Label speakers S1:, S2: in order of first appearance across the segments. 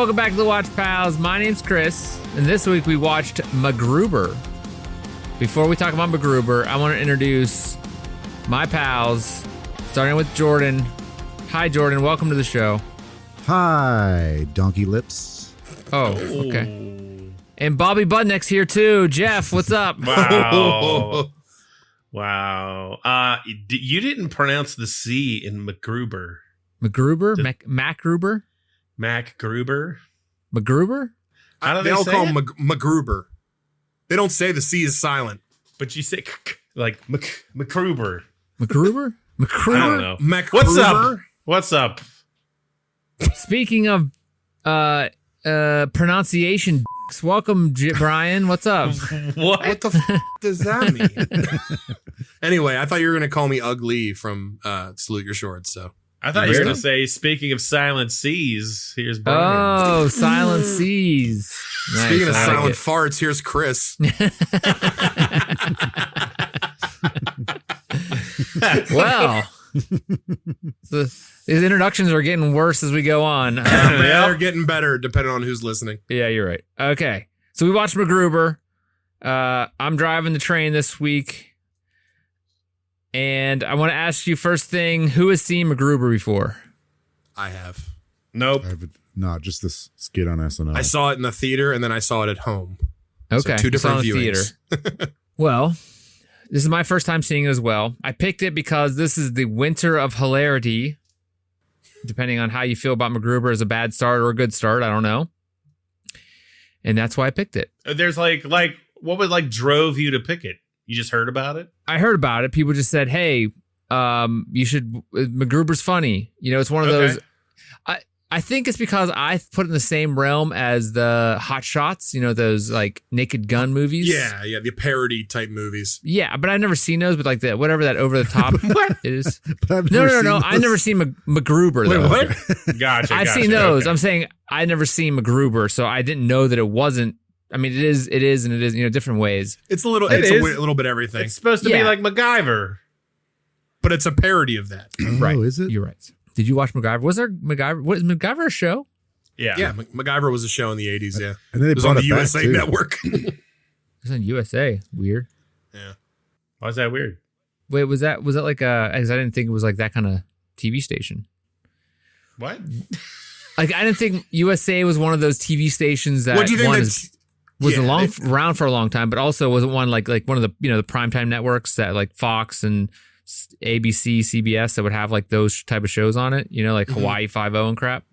S1: welcome back to the Watch Pals. My name's Chris, and this week we watched MacGruber. Before we talk about MacGruber, I want to introduce my pals, starting with Jordan. Hi, Jordan. Welcome to the show.
S2: Hi, Donkey Lips.
S1: Oh, okay. And Bobby Budnick's here, too. Jeff, what's up?
S3: Wow. Wow. You didn't pronounce the C in MacGruber.
S1: MacGruber? MacGruber?
S3: MacGruber?
S1: MacGruber?
S3: How do
S4: they all
S3: say
S4: call
S3: it?
S4: him MacGruber. They don't say the C is silent.
S3: But you say like MacGruber.
S1: MacGruber?
S3: I don't know.
S4: MacGruber?
S3: What's up?
S1: Speaking of pronunciation, welcome, Brian. What's up?
S4: What the f*** does that mean? Anyway, I thought you were going to call me Ugly from Salute Your Shorts, so.
S3: I thought you were going to say, speaking of silent C's, here's Brian.
S1: Oh, silent C's. Nice.
S4: Speaking of silent farts, here's Chris.
S1: Well, these introductions are getting worse as we go on.
S4: They're getting better depending on who's listening.
S1: Yeah, you're right. Okay, so we watched MacGruber. I'm driving the train this week, and I want to ask you first thing: who has seen MacGruber before?
S4: I have.
S3: Nope.
S2: Not just this skit on SNL.
S4: I saw it in the theater, and then I saw it at home.
S1: Okay,
S4: So 2 different
S1: you saw it in the
S4: viewings.
S1: theater. Well, this is my first time seeing it as well. I picked it because this is the winter of hilarity. Depending on how you feel about MacGruber as a bad start or a good start, I don't know. And that's why I picked it.
S3: There's like what would drove you to pick it? You just heard about it?
S1: I heard about it. People just said, "Hey, you should." MacGruber's funny. You know, it's one of those. I think it's because I put it in the same realm as the Hot Shots. You know, those like Naked Gun movies.
S4: Yeah, the parody type movies.
S1: Yeah, but I've never seen those. But like that, whatever that over the top is.
S2: But
S1: No. I've never seen MacGruber though.
S4: Wait, what?
S3: Gotcha.
S1: I've seen those.
S3: Okay.
S1: I'm saying I've never seen MacGruber, so I didn't know that it wasn't. I mean, it is, and it is. You know, different ways.
S4: It's a little.
S3: It
S4: It's
S3: is.
S4: a little bit everything,
S3: It's supposed to be
S1: Yeah.
S3: like MacGyver.
S4: but it's a parody of that.
S2: Oh,
S1: Right.
S2: is it?
S1: You're right. Did you watch MacGyver? Was there MacGyver? What is MacGyver a show?
S3: Yeah.
S4: Yeah, MacGyver was a show in the 80s. Yeah,
S2: And then they
S4: it was on
S2: brought
S4: the
S2: it back,
S4: USA
S2: too.
S4: Network.
S1: It's on USA. Weird.
S4: Yeah.
S3: Why is that weird?
S1: Wait, was that like a? Because I didn't think it was like that kind of TV station.
S3: What?
S1: Like I didn't think USA was one of those TV stations that
S4: What do you think?
S1: was around for a long time, but also wasn't one like one of the the primetime networks that like Fox and ABC, CBS that would have like those type of shows on it. You know, like Hawaii Five-0 and crap.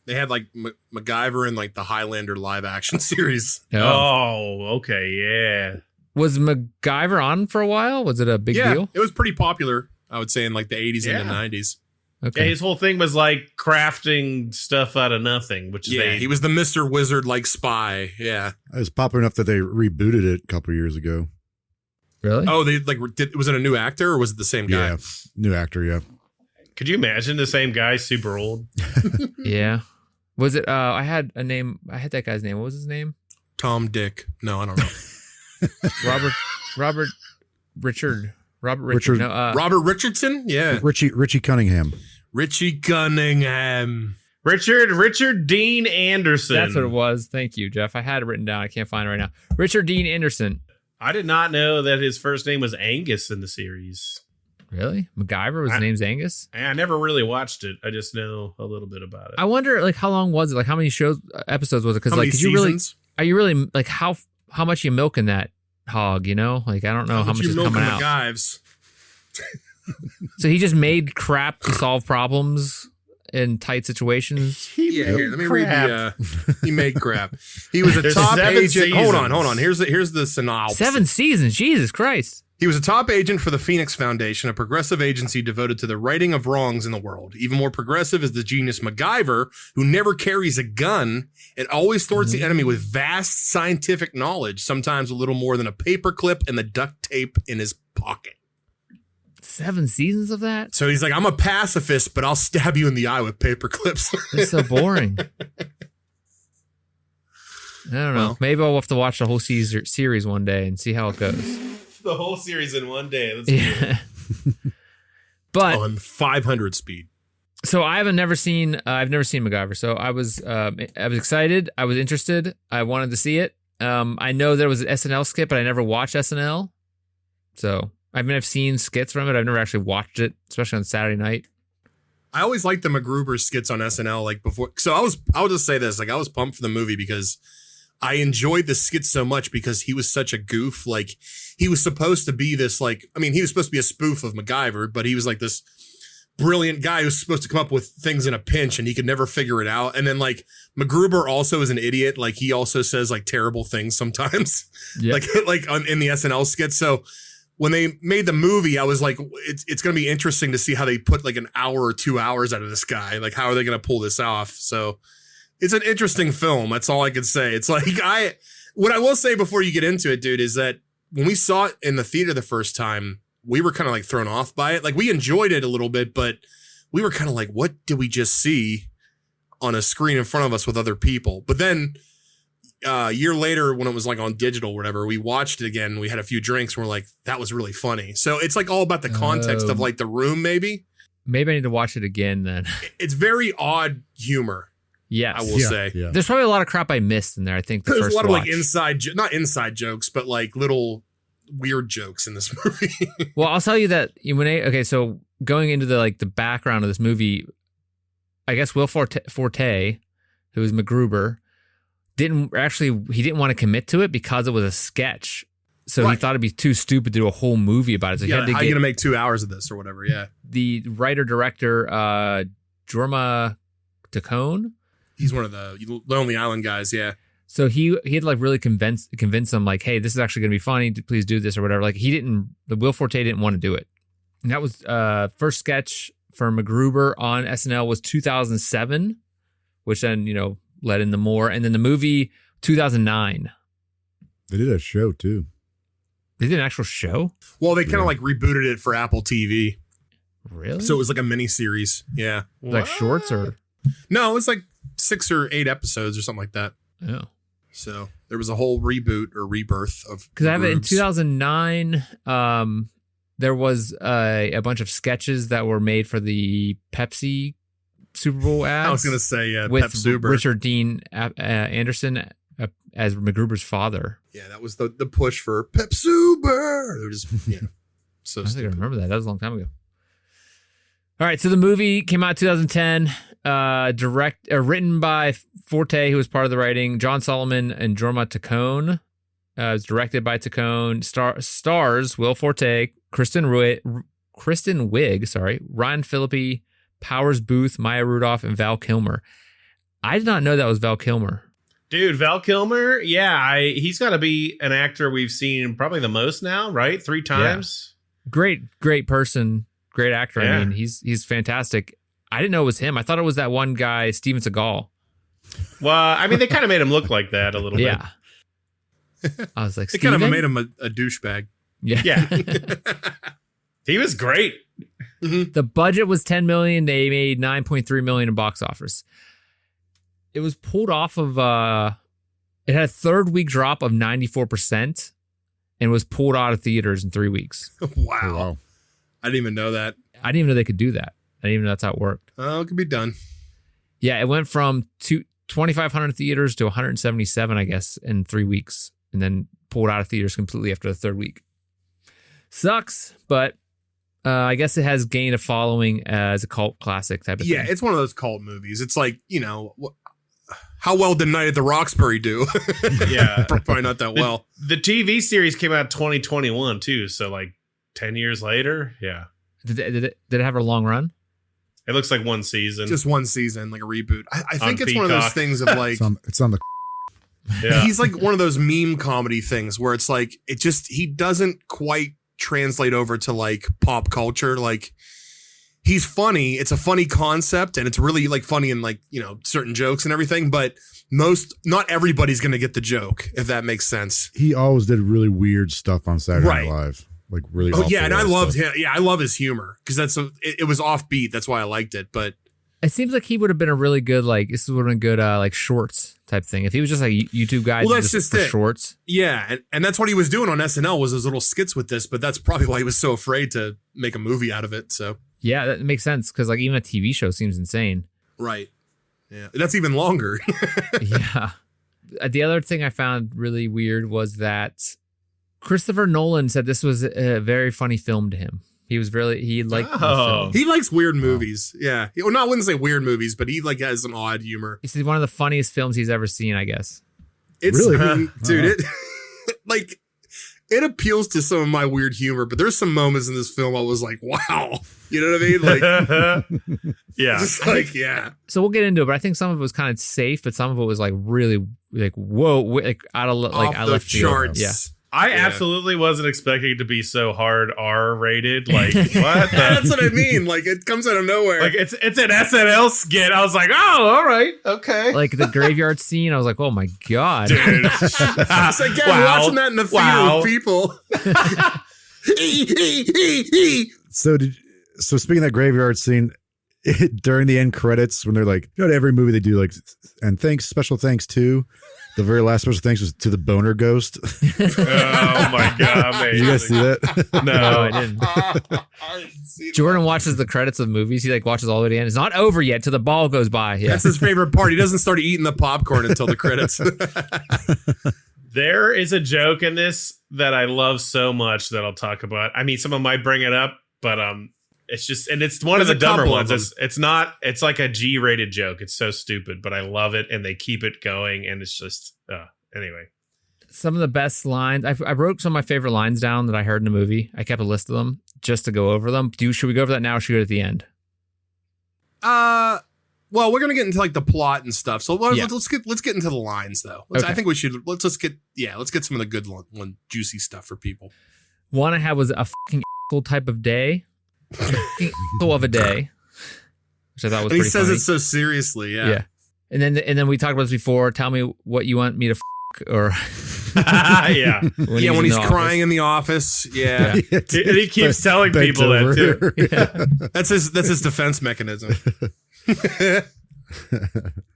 S4: They had like MacGyver and like the Highlander live action series.
S3: Oh, okay, yeah.
S1: Was MacGyver on for a while? Was it a big deal?
S4: It was pretty popular, I would say, in like the 80s and the 90s.
S1: Okay.
S3: Yeah, his whole thing was like crafting stuff out of nothing, which
S4: He was the Mr. Wizard like spy. Yeah.
S2: It was popular enough that they rebooted it a couple years ago.
S1: Really?
S4: Oh, they like was it a new actor or was it the same guy?
S2: Yeah, new actor. Yeah,
S3: Could you imagine the same guy super old?
S1: Yeah. Was it? I had a name. I had that guy's name. What was his name?
S4: Tom Dick. No, I don't know.
S1: Robert Richard.
S2: Richard.
S1: No,
S4: Robert Richardson? Yeah.
S2: Richie Cunningham.
S4: Richie Cunningham.
S3: Richard Dean Anderson.
S1: that's what it was. Thank you, Jeff. I had it written down. I can't find it right now. Richard Dean Anderson.
S3: I did not know that his first name was Angus in the series.
S1: Really? MacGyver was his name's Angus?
S3: I never really watched it. I just know a little bit about it.
S1: I wonder, like, how long was it? Like, how many episodes was it? Because,
S4: How
S1: like,
S4: many
S1: could you really,
S4: seasons?
S1: are you really, like, how much you milking that hog, you know? Like, I don't know how much
S4: you
S1: is
S4: milking
S1: coming
S4: the
S1: out.
S4: MacGyves?
S1: So he just made crap to solve problems in tight situations.
S4: Yeah, here, let me read the. He made crap. He was a
S3: There's
S4: top
S3: 7
S4: agent.
S3: seasons.
S4: Hold on. Here's the synopsis.
S1: 7 seasons. Jesus Christ.
S4: He was a top agent for the Phoenix Foundation, a progressive agency devoted to the righting of wrongs in the world. Even more progressive is the genius MacGyver, who never carries a gun and always thwarts the enemy with vast scientific knowledge, sometimes a little more than a paperclip and the duct tape in his pocket.
S1: 7 seasons of that?
S4: So he's like, I'm a pacifist, but I'll stab you in the eye with paper clips.
S1: That's so boring. I don't know.
S4: Well.
S1: Maybe I'll have to watch the whole series one day and see how it goes.
S3: The whole series in one day. That's
S1: Yeah. But
S4: On 500 speed.
S1: So I've never seen MacGyver. So I was excited. I was interested. I wanted to see it. I know there was an SNL skit, but I never watched SNL. So I've seen skits from it. I've never actually watched it, especially on Saturday night.
S4: I always liked the MacGruber skits on SNL, like before. So I'll just say this, like I was pumped for the movie because I enjoyed the skit so much because he was such a goof. Like he was supposed to be this, like, I mean, he was supposed to be a spoof of MacGyver, but he was like this brilliant guy who's supposed to come up with things in a pinch and he could never figure it out. And then like MacGruber also is an idiot. Like he also says like terrible things sometimes,
S1: Yep.
S4: in the SNL skit. So when they made the movie, I was like, it's going to be interesting to see how they put like an hour or 2 hours out of this guy. Like, how are they going to pull this off? So it's an interesting film. That's all I can say. It's like, what I will say before you get into it, dude, is that when we saw it in the theater the first time, we were kind of like thrown off by it. Like we enjoyed it a little bit, but we were kind of like, what did we just see on a screen in front of us with other people? But then a year later, when it was like on digital or whatever, we watched it again. We had a few drinks and we're like, that was really funny. So it's like all about the context of like the room, maybe.
S1: Maybe I need to watch it again then.
S4: It's very odd humor.
S1: Yes.
S4: I will say.
S2: Yeah.
S1: There's probably a lot of crap I missed in there. I think
S4: There's
S1: first
S4: a lot
S1: watch.
S4: of like not inside jokes, but like little weird jokes in this movie.
S1: Well, I'll tell you that so going into the background of this movie, I guess Will Forte, who is MacGruber, didn't want to commit to it because it was a sketch. So he thought it'd be too stupid to do a whole movie about it. So
S4: How are you going to make 2 hours of this or whatever? Yeah.
S1: The writer-director, Jorma Taccone.
S4: He's one of the Lonely Island guys. Yeah.
S1: So he had like really convinced them like, hey, this is actually going to be funny. Please do this or whatever. Like the Will Forte didn't want to do it. And that was first sketch for MacGruber on SNL was 2007, which then, led into more. And then the movie 2009.
S2: They did a show too.
S1: They did an actual show?
S4: Well, they kind of like rebooted it for Apple TV.
S1: Really?
S4: So it was like a mini series. Yeah.
S1: Like shorts or?
S4: No, it was like 6 or 8 episodes or something like that.
S1: Oh.
S4: So there was a whole reboot or rebirth of.
S1: Because I have it in 2009. There was a bunch of sketches that were made for the Pepsi Super Bowl ads.
S4: I was going to say, yeah,
S1: with
S4: Pep Super.
S1: Richard Dean Anderson as MacGruber's father.
S4: Yeah, that was the push for Pep Super. They were just, so
S1: I think I
S4: stupid.
S1: remember that. That was a long time ago. All right, so the movie came out 2010. Written by Forte, who was part of the writing. John Solomon and Jorma Taccone. It was directed by Taccone. Stars Will Forte, Kristen Wiig, Ryan Phillippe, Powers Boothe, Maya Rudolph, and Val Kilmer. I did not know that was Val Kilmer.
S3: Dude, Val Kilmer, he's got to be an actor we've seen probably the most now, right? 3 times.
S1: Yeah. Great person, great actor.
S3: Yeah.
S1: I mean, he's fantastic. I didn't know it was him. I thought it was that one guy, Steven Seagal.
S3: Well, I mean, they kind of made him look like that a little bit.
S1: Yeah. I was like,
S4: They kind of
S1: Steven?
S4: made him a douchebag.
S1: Yeah.
S3: Yeah. He was great.
S1: The budget was $10 million. They made $9.3 million in box office. It was pulled off of. It had a 3rd week drop of 94%, and was pulled out of theaters in 3 weeks.
S4: Wow.
S2: Oh, wow.
S4: I didn't even know that.
S1: I didn't even know they could do that. I didn't even know that's how it worked.
S4: Oh, it could be done.
S1: Yeah, it went from 2,500 theaters to 177, I guess, in 3 weeks, and then pulled out of theaters completely after the 3rd week. Sucks, but I guess it has gained a following as a cult classic type of thing.
S4: Yeah, it's one of those cult movies. It's like, how well did Night at the Roxbury do?
S3: Yeah.
S4: Probably not that well.
S3: The TV series came out 2021 too, so like 10 years later. Yeah.
S1: Did it have a long run?
S3: It looks like one season.
S4: Just one season, like a reboot. I think
S3: On
S4: it's one of those
S3: Peacock.
S4: things of like,
S2: It's on the.
S3: Yeah.
S4: he's like one of those meme comedy things where it's like, he doesn't quite translate over to like pop culture. Like he's funny. It's a funny concept and it's really like funny and like, certain jokes and everything, but not everybody's going to get the joke, if that makes sense.
S2: He always did really weird stuff on Saturday
S4: Right.
S2: Night Live. Like really.
S4: Oh
S2: off
S4: yeah.
S2: the
S4: And I
S2: wall
S4: loved
S2: stuff.
S4: him. Yeah. I love his humor because it was offbeat. That's why I liked it. But
S1: It seems like he would have been a really good, this would have been good, like shorts type thing. If he was just like a YouTube guy,
S4: Well, that's just
S1: for
S4: it.
S1: shorts.
S4: yeah. And that's what he was doing on SNL was those little skits with this, but that's probably why he was so afraid to make a movie out of it. So
S1: Yeah, that makes sense because like even a TV show seems insane.
S4: Right. Yeah. That's even longer.
S1: Yeah. The other thing I found really weird was that Christopher Nolan said this was a very funny film to him. He liked the film.
S4: He likes weird movies. Yeah. Well, I wouldn't say weird movies, but he like has an odd humor.
S1: It's one of the funniest films he's ever seen, I guess.
S4: It's
S2: Really?
S4: dude, it like it appeals to some of my weird humor, but there's some moments in this film I was like, wow. You know what I mean? Like
S3: Yeah.
S4: just like, yeah.
S1: So we'll get into it, but I think some of it was kind of safe, but some of it was like really like whoa, like out of like
S4: Off
S1: out
S4: the
S1: left field.
S4: charts.
S1: Yeah.
S3: I
S4: Yeah.
S3: absolutely wasn't expecting it to be so hard R rated. Like what?
S4: That's what I mean. Like it comes out of nowhere.
S3: Like it's an SNL skit. I was like, oh, all right, okay.
S1: Like the graveyard scene, I was like, oh my god.
S3: Dude.
S4: it's like, yeah, we're watching that in the theater with people.
S2: So speaking of that graveyard scene, during the end credits, when they're like, every movie they do like, and special thanks to, the very last special thanks was to the boner ghost.
S3: Oh my god,
S2: Did you guys see that?
S1: No, I didn't.
S4: I didn't see that.
S1: Jordan watches the credits of movies. He like watches all the way to the end. It's not over yet till the ball goes by. Yeah.
S4: That's his favorite part. He doesn't start eating the popcorn until the credits.
S3: There is a joke in this that I love so much that I'll talk about. I mean, someone might bring it up, but it's just, and it's one of
S4: There's
S3: the
S4: a
S3: dumber
S4: couple of
S3: ones. It's like a G-rated joke. It's so stupid, but I love it, and they keep it going, and it's just anyway.
S1: Some of the best lines. I wrote some of my favorite lines down that I heard in the movie. I kept a list of them just to go over them. Should we go over that now or should we go at the end?
S4: Well, we're gonna get into like the plot and stuff. So
S1: Yeah.
S4: let's get into the lines though.
S1: Okay.
S4: I think we should let's get some of the good one juicy stuff for people.
S1: One I had was a fucking asshole type of day. Fucking asshole of a day. Which I thought was
S4: And he
S1: pretty
S4: says
S1: funny.
S4: it so seriously. Yeah.
S1: And then we talked about this before. Tell me what you want me to or
S3: Yeah.
S4: When he's crying in the office. Yeah.
S3: And he keeps telling
S2: Bent
S3: people that too.
S2: over.
S1: Yeah.
S4: That's his defense mechanism.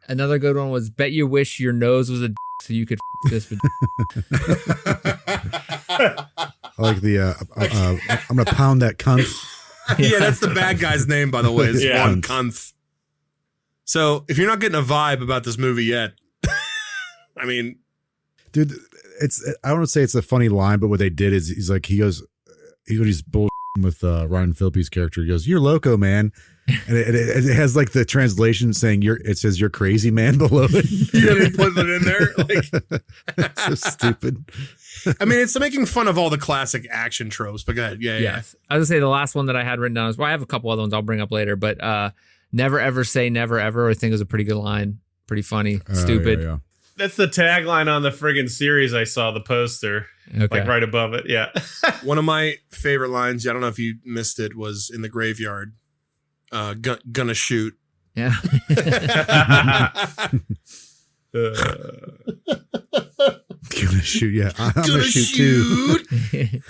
S1: Another good one was bet you wish your nose was a so you could this.
S2: I like the I'm gonna pound that cunt.
S4: Yeah, that's the bad guy's name, by the way. It's
S3: Yeah.
S4: Von Kunth. So if you're not getting a vibe about this movie yet, I mean,
S2: Dude, I don't want to say it's a funny line, but what they did is he's bull with Ryan Phillippe's character. He goes, "You're loco, man," and it has like the translation saying it says "you're crazy, man" below it.
S4: you know, he put it in there. Like,
S2: So stupid.
S4: I mean, it's making fun of all the classic action tropes. But go ahead, yeah.
S1: Yes. I was gonna say the last one that I had written down is I have a couple other ones I'll bring up later, but never ever say never ever I think is a pretty good line. Pretty funny. Stupid.
S2: Yeah.
S3: That's the tagline on the friggin' series. I saw the poster,
S1: Okay.
S3: like right above it. Yeah.
S4: One of my favorite lines, I don't know if you missed it, was in the graveyard. Gonna shoot.
S1: Yeah.
S2: Gonna shoot. Yeah, I'm gonna shoot too.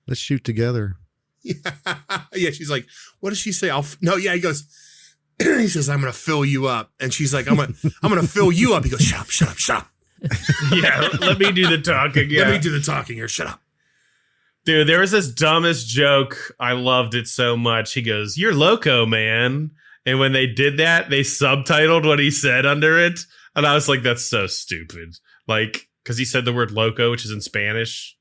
S2: Let's shoot together.
S4: Yeah, she's like, what does she say? He goes, he says, I'm gonna fill you up. And she's like, I'm gonna fill you up. He goes, shut up.
S3: Yeah. Let me do the talking. Yeah.
S4: Let me do the talking here. Shut up.
S3: Dude, there was this dumbest joke. I loved it so much. He goes, "You're loco, man." And when they did that, they subtitled what he said under it. And I was like, that's so stupid. Like, because he said the word loco, which is in Spanish.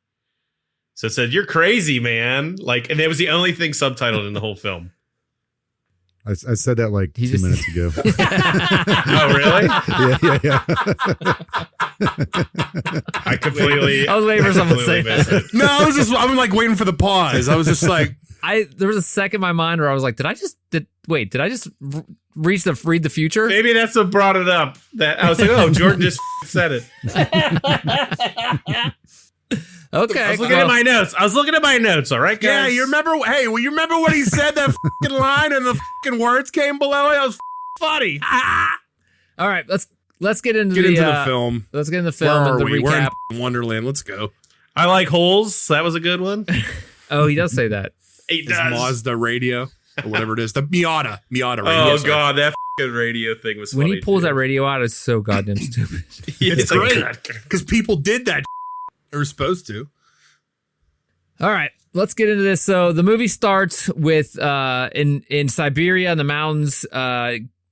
S3: So it said, "You're crazy, man." Like, and that was the only thing subtitled in the whole film.
S2: I said that like
S1: He
S2: 2
S1: just-
S2: minutes ago.
S3: Oh, really?
S2: yeah.
S3: I completely.
S1: I was waiting for someone to say
S3: completely missed
S1: that.
S3: it.
S4: No, I'm like waiting for the pause. I was just like,
S1: There was a second in my mind where I was like, did I just read the future?
S3: Maybe that's what brought it up. That I was like, oh, Jordan just said it.
S1: Okay.
S3: I was looking at my notes. All right, guys.
S4: yeah, you remember? Hey, you remember when he said that fucking line and the fucking words came below it? That was funny.
S1: All right, let's get into
S4: the film.
S1: Let's get into the
S4: Where
S1: film
S4: are
S1: and the
S4: we?
S1: recap.
S4: We're in Wonderland. Let's go.
S3: I like holes. That was a good one.
S1: Oh, he does say that.
S3: He
S4: His Mazda radio or whatever it is. The Miata radio.
S3: Oh
S4: sorry.
S3: god, that fucking radio thing was
S1: When
S3: funny.
S1: he pulls
S3: too.
S1: that radio out, it's so goddamn stupid.
S3: Yeah,
S4: It's
S3: like,
S4: great.
S3: God.
S4: Because people did that. They were supposed to.
S1: All right, let's get into this. So the movie starts with in Siberia in the mountains.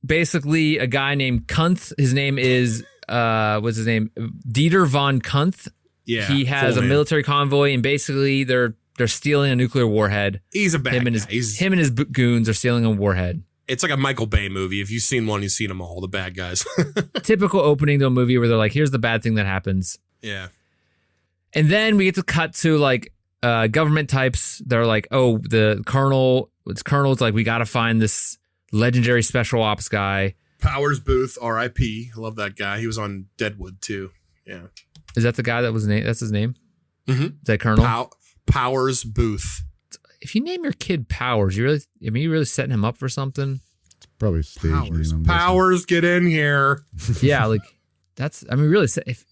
S1: Basically, a guy named Kunth. His name is what's his name? Dieter von Kunth.
S4: Yeah,
S1: he has a military convoy, and basically they're stealing a nuclear warhead.
S4: He's a bad guy.
S1: Him and his goons are stealing a warhead.
S4: It's like a Michael Bay movie. If you've seen one, you've seen them all. The bad guys.
S1: Typical opening to a movie where they're like, "Here's the bad thing that happens."
S4: Yeah,
S1: and then we get to cut to like government types. They're like, "Oh, the colonel." It's colonel's like, "We got to find this legendary special ops guy."
S4: Powers Boothe, R.I.P. I love that guy. He was on Deadwood too. Yeah.
S1: Is that the guy that was that's his name?
S4: Mm-hmm.
S1: Is that Colonel?
S4: Powers Boothe.
S1: If you name your kid Powers, you really setting him up for something?
S2: It's probably stage name.
S4: Powers, get in here.
S1: Yeah, like really,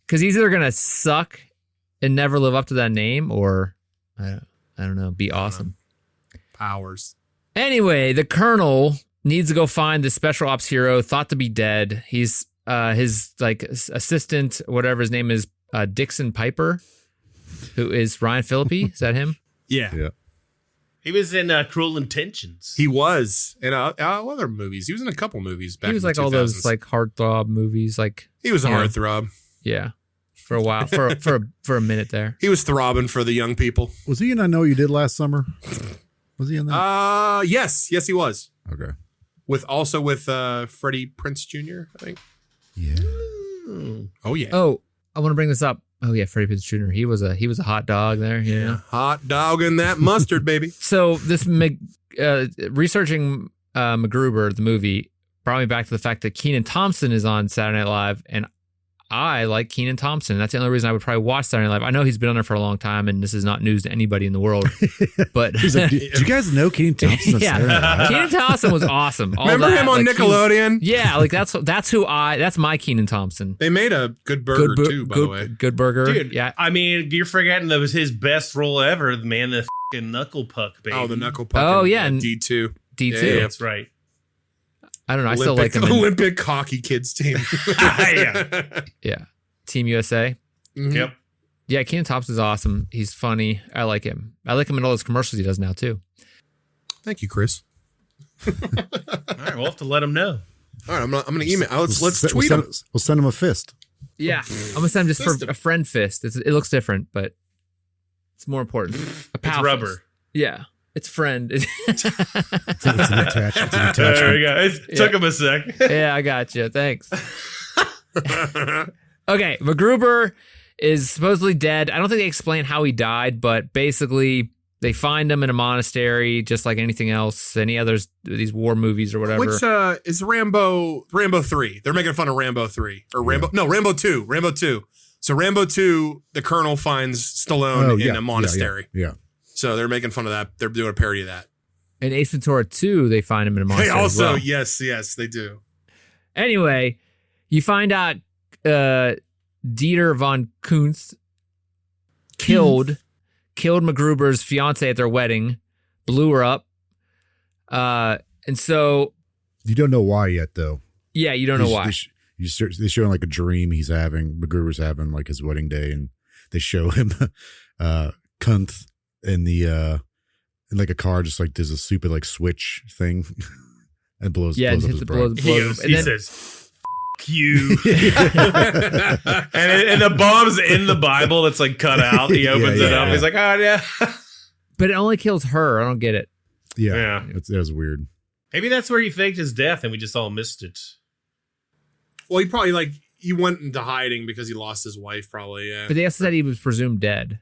S1: because he's either gonna suck and never live up to that name, or I don't know, be awesome.
S4: Powers. Anyway,
S1: the Colonel needs to go find the special ops hero thought to be dead. He's his like assistant, whatever his name is, Dixon Piper, who is Ryan Phillippe. Is that him?
S4: Yeah.
S3: He was in Cruel Intentions.
S4: He was in other movies. He was in a couple movies back.
S1: He was
S4: in
S1: like
S4: the 2000s.
S1: all those like heartthrob movies. Like
S4: he was a heartthrob.
S1: Yeah, for a while, for a minute there.
S4: He was throbbing for the young people.
S2: Was he in I Know What You Did Last Summer? Was he in that?
S4: Yes, he was.
S2: Okay.
S4: With Freddie Prinze Jr. I think.
S2: Yeah.
S4: Oh yeah.
S1: Oh, I want to bring this up. Oh yeah, Freddie Prinze Jr. He was a hot dog there. Yeah,
S4: hot dog and that mustard, baby.
S1: So this researching MacGruber, the movie, brought me back to the fact that Kenan Thompson is on Saturday Night Live, and I like Kenan Thompson. That's the only reason I would probably watch Saturday Night Live. I know he's been on there for a long time, and this is not news to anybody in the world. But
S2: he's like, did you guys know Kenan Thompson?
S1: Yeah, Kenan Thompson was awesome.
S4: Remember him on Nickelodeon?
S1: Yeah, like that's my Kenan Thompson.
S4: They made a good burger too, by the way.
S1: Good burger,
S3: dude.
S1: Yeah,
S3: I mean, you're forgetting that was his best role ever. The man, the fucking knuckle puck, baby.
S4: Oh, the knuckle puck.
S1: Oh yeah,
S4: D2.
S1: D2.
S3: Yeah, that's right.
S1: I don't know. I still like him.
S4: Olympic hockey kids team.
S1: Yeah. Team USA.
S4: Mm-hmm.
S3: Yep.
S1: Yeah, Kenan Thompson's awesome. He's funny. I like him. I like him in all those commercials he does now too.
S4: Thank you, Chris.
S3: All right, we'll have to let him know.
S4: All right, I'm gonna email. Let's tweet him.
S2: We'll send him a fist.
S1: Yeah, I'm gonna send him just for a friend fist. It looks different, but it's more important.
S3: It's rubber.
S1: Fist. Yeah, it's friend.
S2: It's an attachment.
S3: There we go. It took him a sec.
S1: Yeah, I got you. Thanks. Okay, MacGruber is supposedly dead. I don't think they explain how he died, but basically they find him in a monastery, just like anything else, any others, these war movies or whatever.
S4: Which is Rambo 3. They're making fun of Rambo 3. Or Rambo 2. Rambo 2. So Rambo 2, the Colonel finds Stallone in a monastery.
S2: Yeah.
S4: So they're making fun of that. They're doing a parody of that.
S1: In Ace Ventura 2, they find him in a monastery.
S4: They also,
S1: as well.
S4: yes, they do.
S1: Anyway, you find out Dieter von Kunth killed MacGruber's fiance at their wedding, blew her up. And so
S2: you don't know why yet, though.
S1: Yeah, you don't know why.
S2: They show him like a dream MacGruber's having like his wedding day, and they show him Kunth in the in like a car, just like there's a stupid like switch thing and blows up his bride.
S3: He says, you and the bomb's in the Bible that's like cut out. He opens it up. He's like, oh yeah.
S1: But it only kills her. I don't get it.
S2: Yeah. That was weird.
S3: Maybe that's where he faked his death and we just all missed it.
S4: Well, he probably he went into hiding because he lost his wife, probably. Yeah.
S1: But they also said he was presumed dead.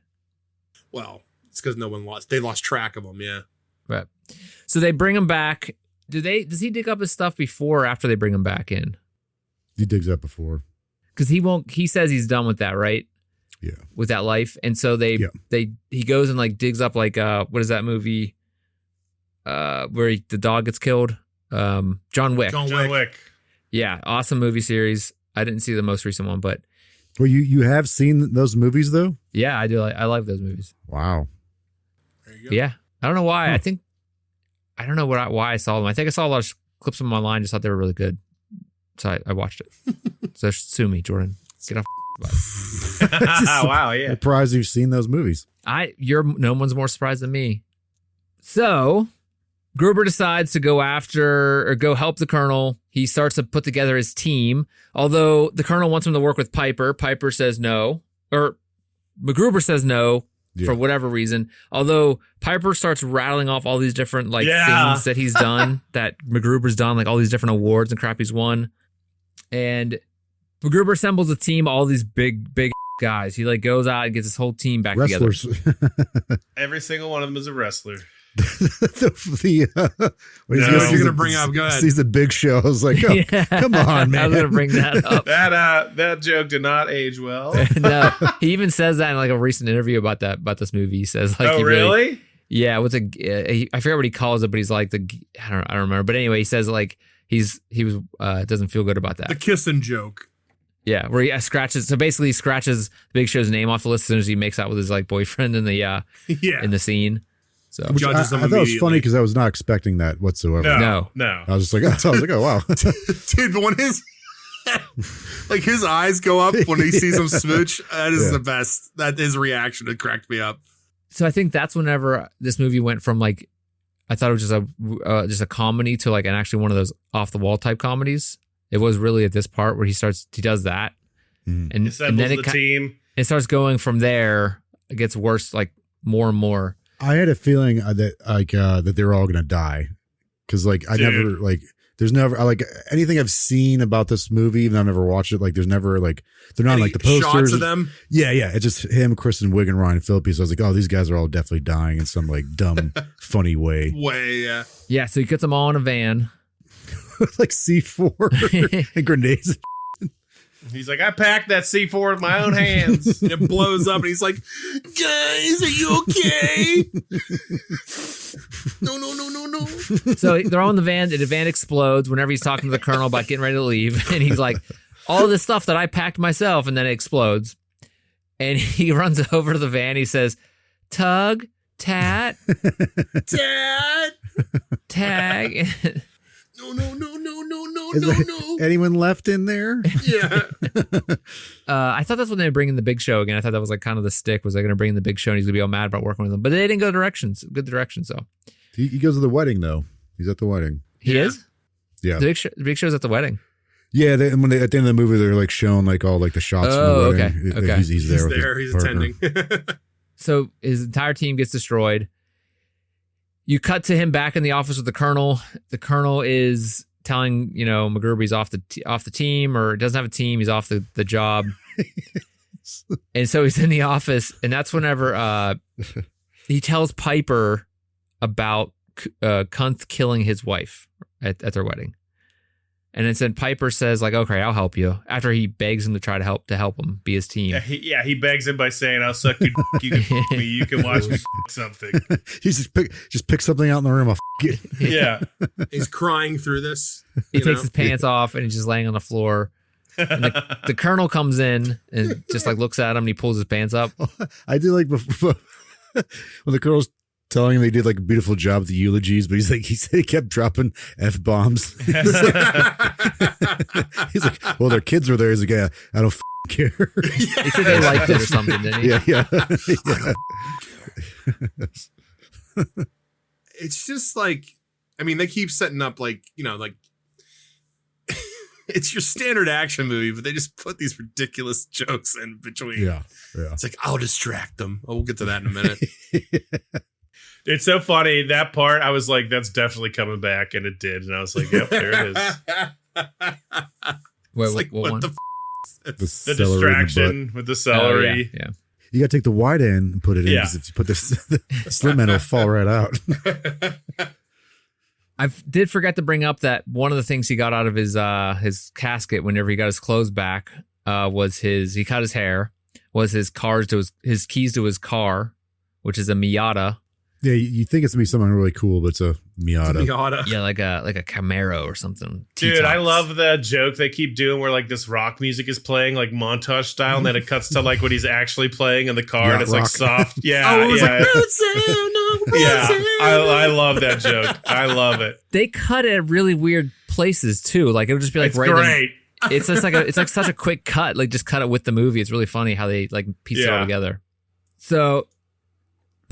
S4: Well, it's because they lost track of him. Yeah.
S1: Right. So they bring him back. Does he dig up his stuff before or after they bring him back in?
S2: He digs up before.
S1: Because he says he's done with that, right?
S2: Yeah.
S1: With that life. And so he goes and like digs up like what is that movie where the dog gets killed? John Wick.
S3: John Wick.
S1: Yeah, awesome movie series. I didn't see the most recent one, but
S2: well, you have seen those movies though?
S1: Yeah, I do. I like those movies.
S2: Wow.
S4: There you go.
S1: Yeah. I don't know why. I don't know why I saw them. I think I saw a lot of clips of them online, just thought they were really good. So I watched it. So sue me, Jordan. Get off.
S3: Wow, yeah.
S2: Surprised you've seen those movies.
S1: No one's more surprised than me. So Gruber decides to go help the Colonel. He starts to put together his team. Although the Colonel wants him to work with Piper. Piper says no. Or MacGruber says no for whatever reason. Although Piper starts rattling off all these different things that he's done, that MacGruber's done, like all these different awards and crap he's won. And MacGruber assembles a team, all these big guys. He goes out and gets his whole team back together.
S3: Every single one of them is a wrestler.
S4: What you're gonna bring up? Go ahead.
S2: Sees the Big Show. I was like, come on, man.
S1: I was gonna bring that up.
S3: that joke did not age well.
S1: No, he even says that in a recent interview about this movie. He says
S3: "Oh, really?
S1: Yeah, I forget what he calls it, but he's like I don't remember. But anyway, he says he doesn't feel good about that.
S4: The kissing joke.
S1: Yeah, where he scratches. So basically, he scratches Big Show's name off the list as soon as he makes out with his boyfriend in the in the scene. So
S2: I thought it was funny because I was not expecting that whatsoever.
S1: No.
S2: I was just like, oh wow,
S4: dude. But when his eyes go up when he sees him smooch, that is the best. That his reaction, it cracked me up.
S1: So I think that's whenever this movie went from I thought it was just a comedy to an actually one of those off the wall type comedies. It was really at this part where he does that, and then it starts going from there. It gets worse, more and more.
S2: I had a feeling that they were all gonna die because there's never anything I've seen about this movie, even though I've never watched it. There's never they're not the posters
S4: shots of them.
S2: Yeah, it's just him, Kristen Wiig, and Ryan Phillippe. So I was like, oh, these guys are all definitely dying in some dumb, funny way.
S1: Yeah. So he gets them all in a van.
S2: C4 and grenades.
S3: He's like, I packed that C4 with my own hands.
S4: And it blows up, and he's like, guys, are you okay? No.
S1: So they're all in the van, and the van explodes whenever he's talking to the Colonel about getting ready to leave. And he's like, all this stuff that I packed myself, and then it explodes. And he runs over to the van. He says, tug, tat, tag.
S4: No.
S2: Anyone left in there?
S4: Yeah.
S1: I thought that's when they bring in the Big Show again. I thought that was kind of the stick. Was they going to bring in the Big Show and he's going to be all mad about working with them? But they didn't go good direction. So
S2: he goes to the wedding though. He's at the wedding.
S1: He is.
S2: Yeah.
S1: The Big Show's at the wedding.
S2: Yeah. At the end of the movie, they're showing all the shots from the wedding.
S1: Okay.
S2: He's there.
S4: He's attending.
S1: So his entire team gets destroyed. You cut to him back in the office with the Colonel. The Colonel is telling, MacGruber he's off the team or doesn't have a team. He's off the job. And so he's in the office. And that's whenever he tells Piper about Kuntz killing his wife at their wedding. And then Piper says okay, I'll help you. After he begs him to try to help him be his team.
S3: He begs him by saying, I'll suck your you can me. You can watch me something.
S2: He's just pick something out in the room. I'll it.
S3: Yeah.
S4: He's crying through this.
S1: He takes his pants off and he's just laying on the floor. And the Colonel comes in and just looks at him and he pulls his pants up.
S2: I do before when the Colonel's telling him they did a beautiful job with the eulogies, but he said he kept dropping F-bombs. He's like, well, their kids were there. He's like, I don't care.
S1: He said they liked it or something, didn't he?
S2: Yeah.
S4: It's just they keep setting up it's your standard action movie, but they just put these ridiculous jokes in between.
S2: Yeah.
S4: It's I'll distract them. Oh, we'll get to that in a minute.
S3: It's so funny. That part, I was like, that's definitely coming back. And it did. And I was like, yep, there it is.
S1: Wait, what one?
S2: The
S3: distraction with the celery.
S1: Oh, yeah.
S2: You got to take the wide end and put it in. Because if you put the slim end, it'll fall right out.
S1: I did forget to bring up that one of the things he got out of his casket whenever he got his clothes back was he cut his hair, was his keys to his car, which is a Miata.
S2: Yeah, you think it's gonna be something really cool, but it's a Miata.
S1: Yeah, like a Camaro or something.
S3: Dude,
S1: T-tops.
S3: I love the joke they keep doing where this rock music is playing montage style, and then it cuts to what he's actually playing in the car,
S2: Yacht
S3: and it's
S2: rock.
S3: soft. Yeah, I love that joke. I love it.
S1: They cut it at really weird places too. It'll just be
S3: It's
S1: right
S3: great.
S1: It's just it's such a quick cut. Just cut it with the movie. It's really funny how they piece it all together. So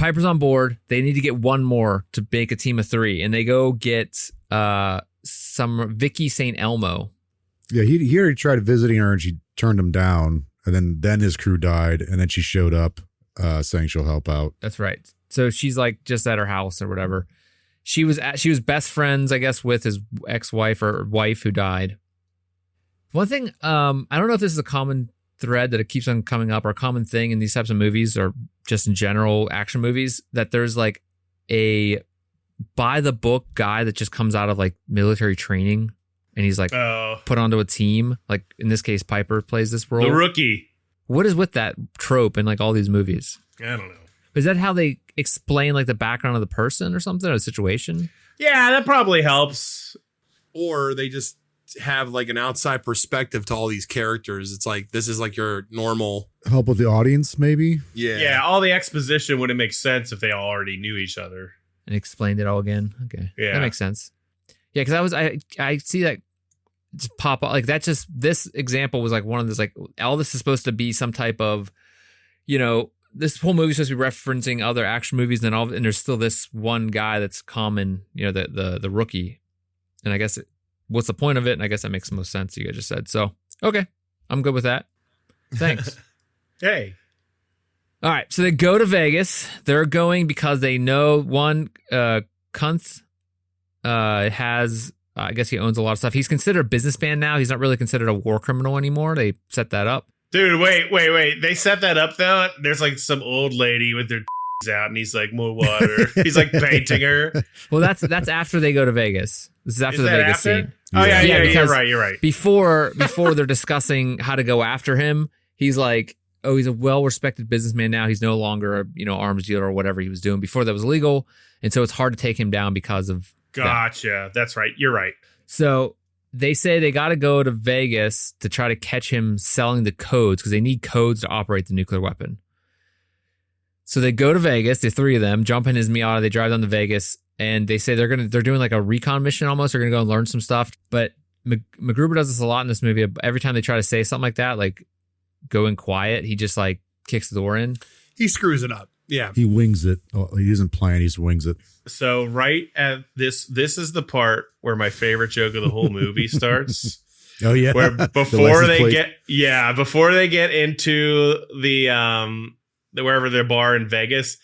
S1: Piper's on board. They need to get one more to make a team of 3, and they go get some Vicky St. Elmo.
S2: Yeah, he already tried visiting her and she turned him down, and then his crew died, and then she showed up saying she'll help out.
S1: That's right. So she's like just at her house or whatever. She was best friends, I guess, with his ex-wife or wife who died. One thing, I don't know if this is a common thread that it keeps on coming up, or a common thing in these types of movies, or just in general action movies, that there's like a by the book guy that just comes out of like military training, and he's like put onto a team. Like in this case, Piper plays this role.
S3: The rookie.
S1: What is with that trope in like all these movies?
S3: I don't know.
S1: Is that how they explain like the background of the person or something, or the situation?
S3: Yeah, that probably helps.
S4: Or they just have like an outside perspective to all these characters. It's like, this is like your normal
S2: Help with the audience, maybe?
S3: Yeah, all the exposition wouldn't make sense if they all already knew each other.
S1: And explained it all again. Okay.
S3: Yeah.
S1: That makes sense. Yeah, because I see that just pop up. Like that just, this example was like one of those, like all this is supposed to be some type of, you know, this whole movie is supposed to be referencing other action movies, and and there's still this one guy that's common, you know, the rookie. And I guess what's the point of it? And I guess that makes the most sense, you guys just said. So, okay, I'm good with that. Thanks.
S3: Hey.
S1: All right, so they go to Vegas. They're going because they know one Kuntz has, I guess he owns a lot of stuff. He's considered a businessman now. He's not really considered a war criminal anymore. They set that up.
S3: Dude, wait. They set that up, though? There's like some old lady with their out, and he's like, more water. He's like painting her.
S1: Well, that's after they go to Vegas. This is after the Vegas scene.
S3: Oh, yeah, you're
S1: because
S3: right.
S1: Before they're discussing how to go after him, he's like, oh, he's a well-respected businessman now. He's no longer a, you know, arms dealer or whatever he was doing before that was illegal. And so it's hard to take him down because of
S3: Gotcha.
S1: that.
S3: That's right. You're right.
S1: So they say they got to go to Vegas to try to catch him selling the codes, because they need codes to operate the nuclear weapon. So they go to Vegas, the 3 of them, jump in his Miata, they drive down to Vegas, and they say they're doing like a recon mission almost. They're going to go and learn some stuff. But MacGruber does this a lot in this movie. Every time they try to say something like that, like going quiet, he just like kicks the door in.
S4: He screws it up. Yeah.
S2: He wings it. Oh, he doesn't plan, he just wings it.
S3: So right at this is the part where my favorite joke of the whole movie starts.
S2: Oh yeah.
S3: Where before they get into the wherever their bar in Vegas,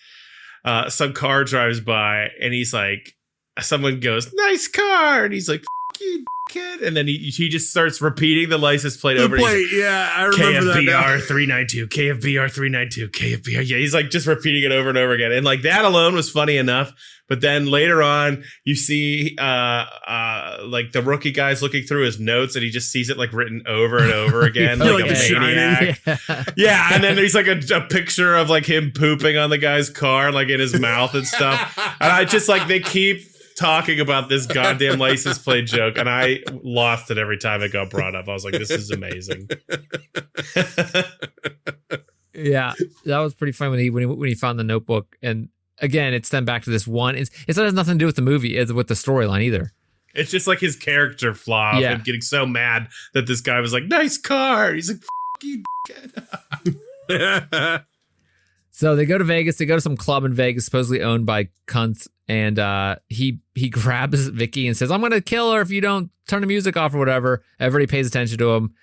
S3: some car drives by, and he's like, someone goes, "Nice car," and he's like, "F you, kid," and then he just starts repeating the license plate over.
S4: Yeah, I remember that.
S3: KFBR 392, KFBR 392, KFBR. Yeah, he's like just repeating it over and over again, and like that alone was funny enough. But then later on, you see like the rookie guy's looking through his notes, and he just sees it like written over and over again, like a maniac. Yeah, and then there's like a picture of like him pooping on the guy's car, like in his mouth and stuff. And I just like, they keep talking about this goddamn license plate joke, and I lost it every time it got brought up. I was like, this is amazing.
S1: Yeah, that was pretty fun when he found the notebook. And again, it's then back to this one. It has nothing to do with the movie, it's with the storyline either.
S3: It's just like his character flaw of getting so mad that this guy was like, "Nice car." He's like, "F you, dickhead."
S1: So they go to Vegas. They go to some club in Vegas, supposedly owned by Kuntz, and he grabs Vicky and says, "I'm going to kill her if you don't turn the music off," or whatever. Everybody pays attention to him.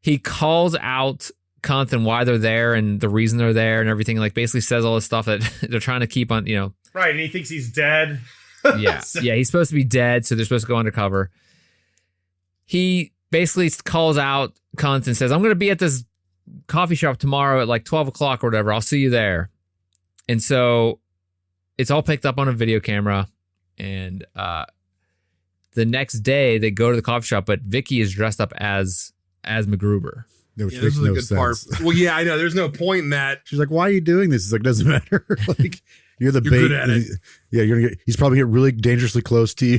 S1: He calls out Kuntz and why they're there and the reason they're there and everything. Like basically says all this stuff that they're trying to keep on, you know.
S3: Right, and he thinks he's dead.
S1: Yeah, yeah, he's supposed to be dead, so they're supposed to go undercover. He basically calls out Kuntz and says, "I'm going to be at this coffee shop tomorrow at like 12 o'clock or whatever. I'll see you there." And so it's all picked up on a video camera. And the next day they go to the coffee shop, but Vicky is dressed up as MacGruber.
S2: Which
S4: Yeah,
S2: makes
S4: this was
S2: no
S4: a good
S2: sense.
S4: part. Well, yeah, I know. There's no point in that.
S2: She's like, "Why are you doing this?" He's like, "Doesn't matter." Like, you're the
S4: You're
S2: bait.
S4: good at it.
S2: Yeah, you're gonna get. He's probably get really dangerously close to you.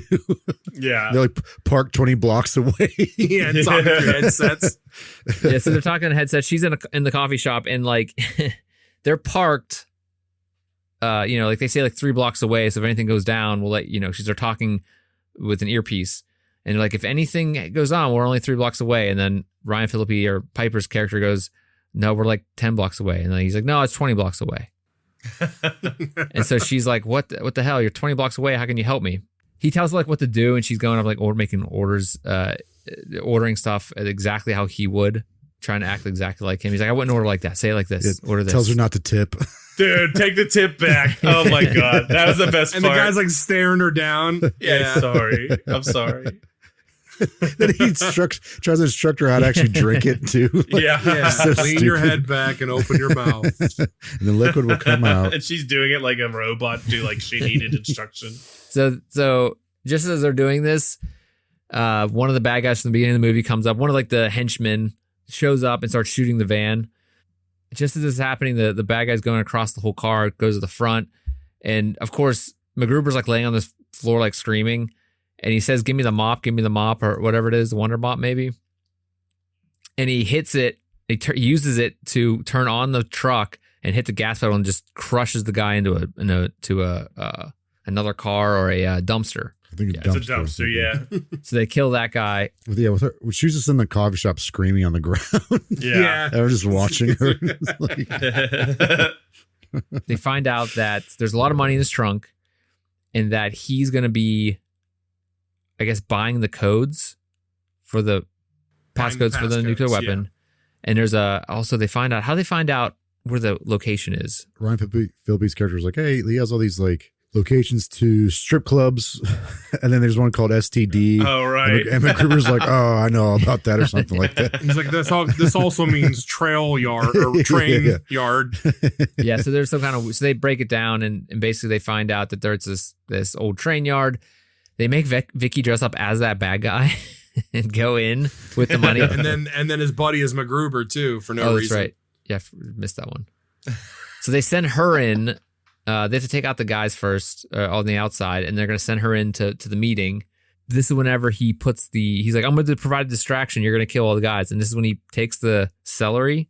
S3: Yeah.
S2: They're like parked 20 blocks away.
S4: Yeah, and talking through headsets.
S1: Yeah, so they're talking on headsets. She's in the coffee shop, and like they're parked. You know, like they say, like 3 blocks away. So if anything goes down, we'll let you know. They're talking with an earpiece, and they're like, if anything goes on, we're only 3 blocks away. And then Ryan Phillippe or Piper's character goes, "No, we're like 10 blocks away." And then he's like, "No, it's 20 blocks away." And so she's like, what the hell? You're 20 blocks away. How can you help me? He tells her like what to do, and she's going up like making orders, ordering stuff exactly how he would, trying to act exactly like him. He's like, I wouldn't order like that. Say it like this. Order this.
S2: Tells her not to tip.
S3: Dude, take the tip back. Oh my God. That was the best
S4: And
S3: part.
S4: the guy's like staring her down.
S3: yeah, sorry. I'm sorry.
S2: Then he tries to instruct her how to actually drink it too. Like,
S3: Yeah.
S2: so
S4: Lean your
S2: stupid.
S4: head back and open your mouth.
S2: And the liquid will come out.
S3: And she's doing it like a robot, like she needed instruction.
S1: So just as they're doing this, one of the bad guys from the beginning of the movie comes up. One of like the henchmen shows up and starts shooting the van. Just as this is happening, the bad guy's going across the whole car, goes to the front. And of course, MacGruber's like laying on the floor, like screaming. And he says, give me the mop, or whatever it is, the Wonder Mop maybe. And he hits it. He uses it to turn on the truck and hit the gas pedal and just crushes the guy into another car or a dumpster.
S2: I think
S3: It's a dumpster, yeah.
S1: So they kill that guy.
S2: Yeah, with her, she was just in the coffee shop screaming on the ground.
S3: Yeah.
S2: I was just watching her. Like,
S1: They find out that there's a lot of money in his trunk and that he's going to be, I guess, buying the codes for the passcodes for the nuclear weapon.
S4: Yeah.
S1: And there's also they find out where the location is.
S2: Ryan Phillippe's character was like, hey, he has all these like locations to strip clubs. And then there's one called STD.
S3: Oh, right.
S2: And MacGruber's like, oh, I know all about that or something like that.
S4: He's like, this also means trail yard or train yard.
S1: Yeah, so there's some kind of so they break it down and basically they find out that there's this old train yard. They make Vicky dress up as that bad guy and go in with the money.
S4: and then his buddy is MacGruber too for no reason.
S1: That's right. Yeah, missed that one. So they send her in. They have to take out the guys first on the outside, and they're going to send her into the meeting. This is whenever he puts he's like, I'm going to provide a distraction. You're going to kill all the guys. And this is when he takes the celery,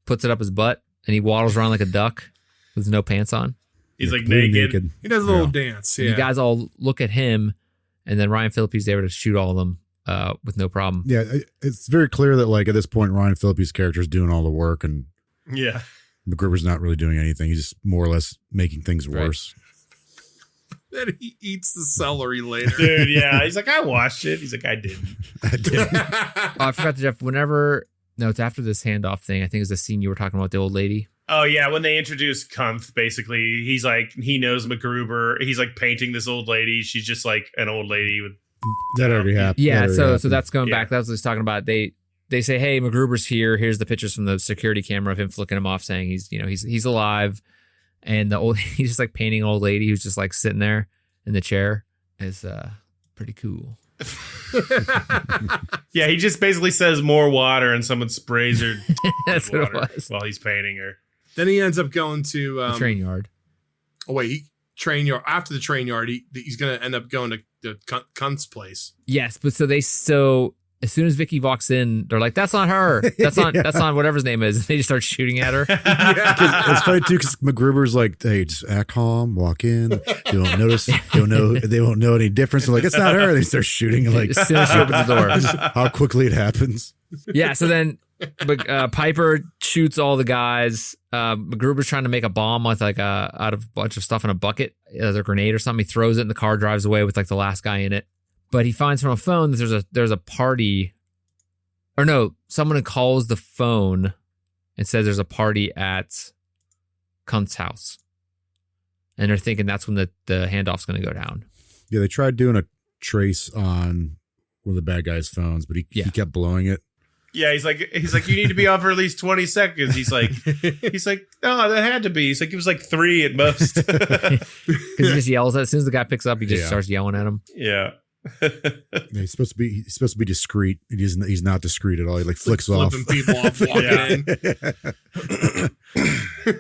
S1: puts it up his butt, and he waddles around like a duck with no pants on.
S3: He's like
S2: Completely
S3: naked.
S4: He does a little dance.
S1: And
S4: Yeah.
S1: you guys all look at him, and then Ryan Phillippe's able to shoot all of them with no problem.
S2: Yeah, it's very clear that like at this point, Ryan Phillippe's character is doing all the work and
S3: Yeah.
S2: MacGruber's not really doing anything. He's just more or less making things worse.
S4: Then he eats the celery later.
S3: Dude, yeah. He's like, I watched it. He's like, I didn't.
S2: I did.
S1: Oh, I forgot to Jeff. It's after this handoff thing. I think it's the scene you were talking about, the old lady.
S3: Oh, yeah. When they introduce Kumpf, basically, he's like, he knows MacGruber. He's like painting this old lady. She's just like an old lady with.
S2: That already happened.
S1: Yeah,
S2: That already
S1: so
S2: happened.
S1: that's going
S3: Yeah.
S1: back. That's what he's talking about. They say, hey, MacGruber's here. Here's the pictures from the security camera of him flicking him off, saying he's alive. And he's just like painting an old lady who's just like sitting there in the chair. Is pretty cool.
S3: Yeah, he just basically says more water and someone sprays her
S1: That's
S3: with
S1: what it
S3: water
S1: was.
S3: while he's painting her.
S4: Then he ends up going to
S1: The train yard.
S4: Oh wait, train yard. After the train yard, he's gonna end up going to the cunt's place.
S1: Yes, but so as soon as Vicky walks in, they're like, "That's not her. That's not whatever his name is." And they just start shooting at her.
S2: It's funny too because MacGruber's like, "Hey, just act calm, walk in. They won't notice. They won't know any difference." They're like, "It's not her." And they start shooting like
S1: As soon as she opens the door.
S2: how quickly it happens.
S1: Yeah. So then, Piper shoots all the guys. MacGruber's trying to make a bomb with like out of a bunch of stuff in a bucket, as a grenade or something. He throws it in the car, drives away with like the last guy in it. But he finds from a phone that there's a party, or no, someone calls the phone and says there's a party at Kunt's house, and they're thinking that's when the handoff's going to go down.
S2: Yeah, they tried doing a trace on one of the bad guy's phones, but he kept blowing it.
S3: Yeah, he's like, you need to be off for at least 20 seconds. He's like, no, that had to be. He's like, it was like 3 at most.
S1: Because he just yells as soon as the guy picks up, he just
S2: Yeah.
S1: starts yelling at him.
S3: Yeah.
S2: Yeah, he's supposed to be discreet. He's not discreet at all. He like flicks off.
S4: Flipping people off, walking
S3: Yeah.
S4: in.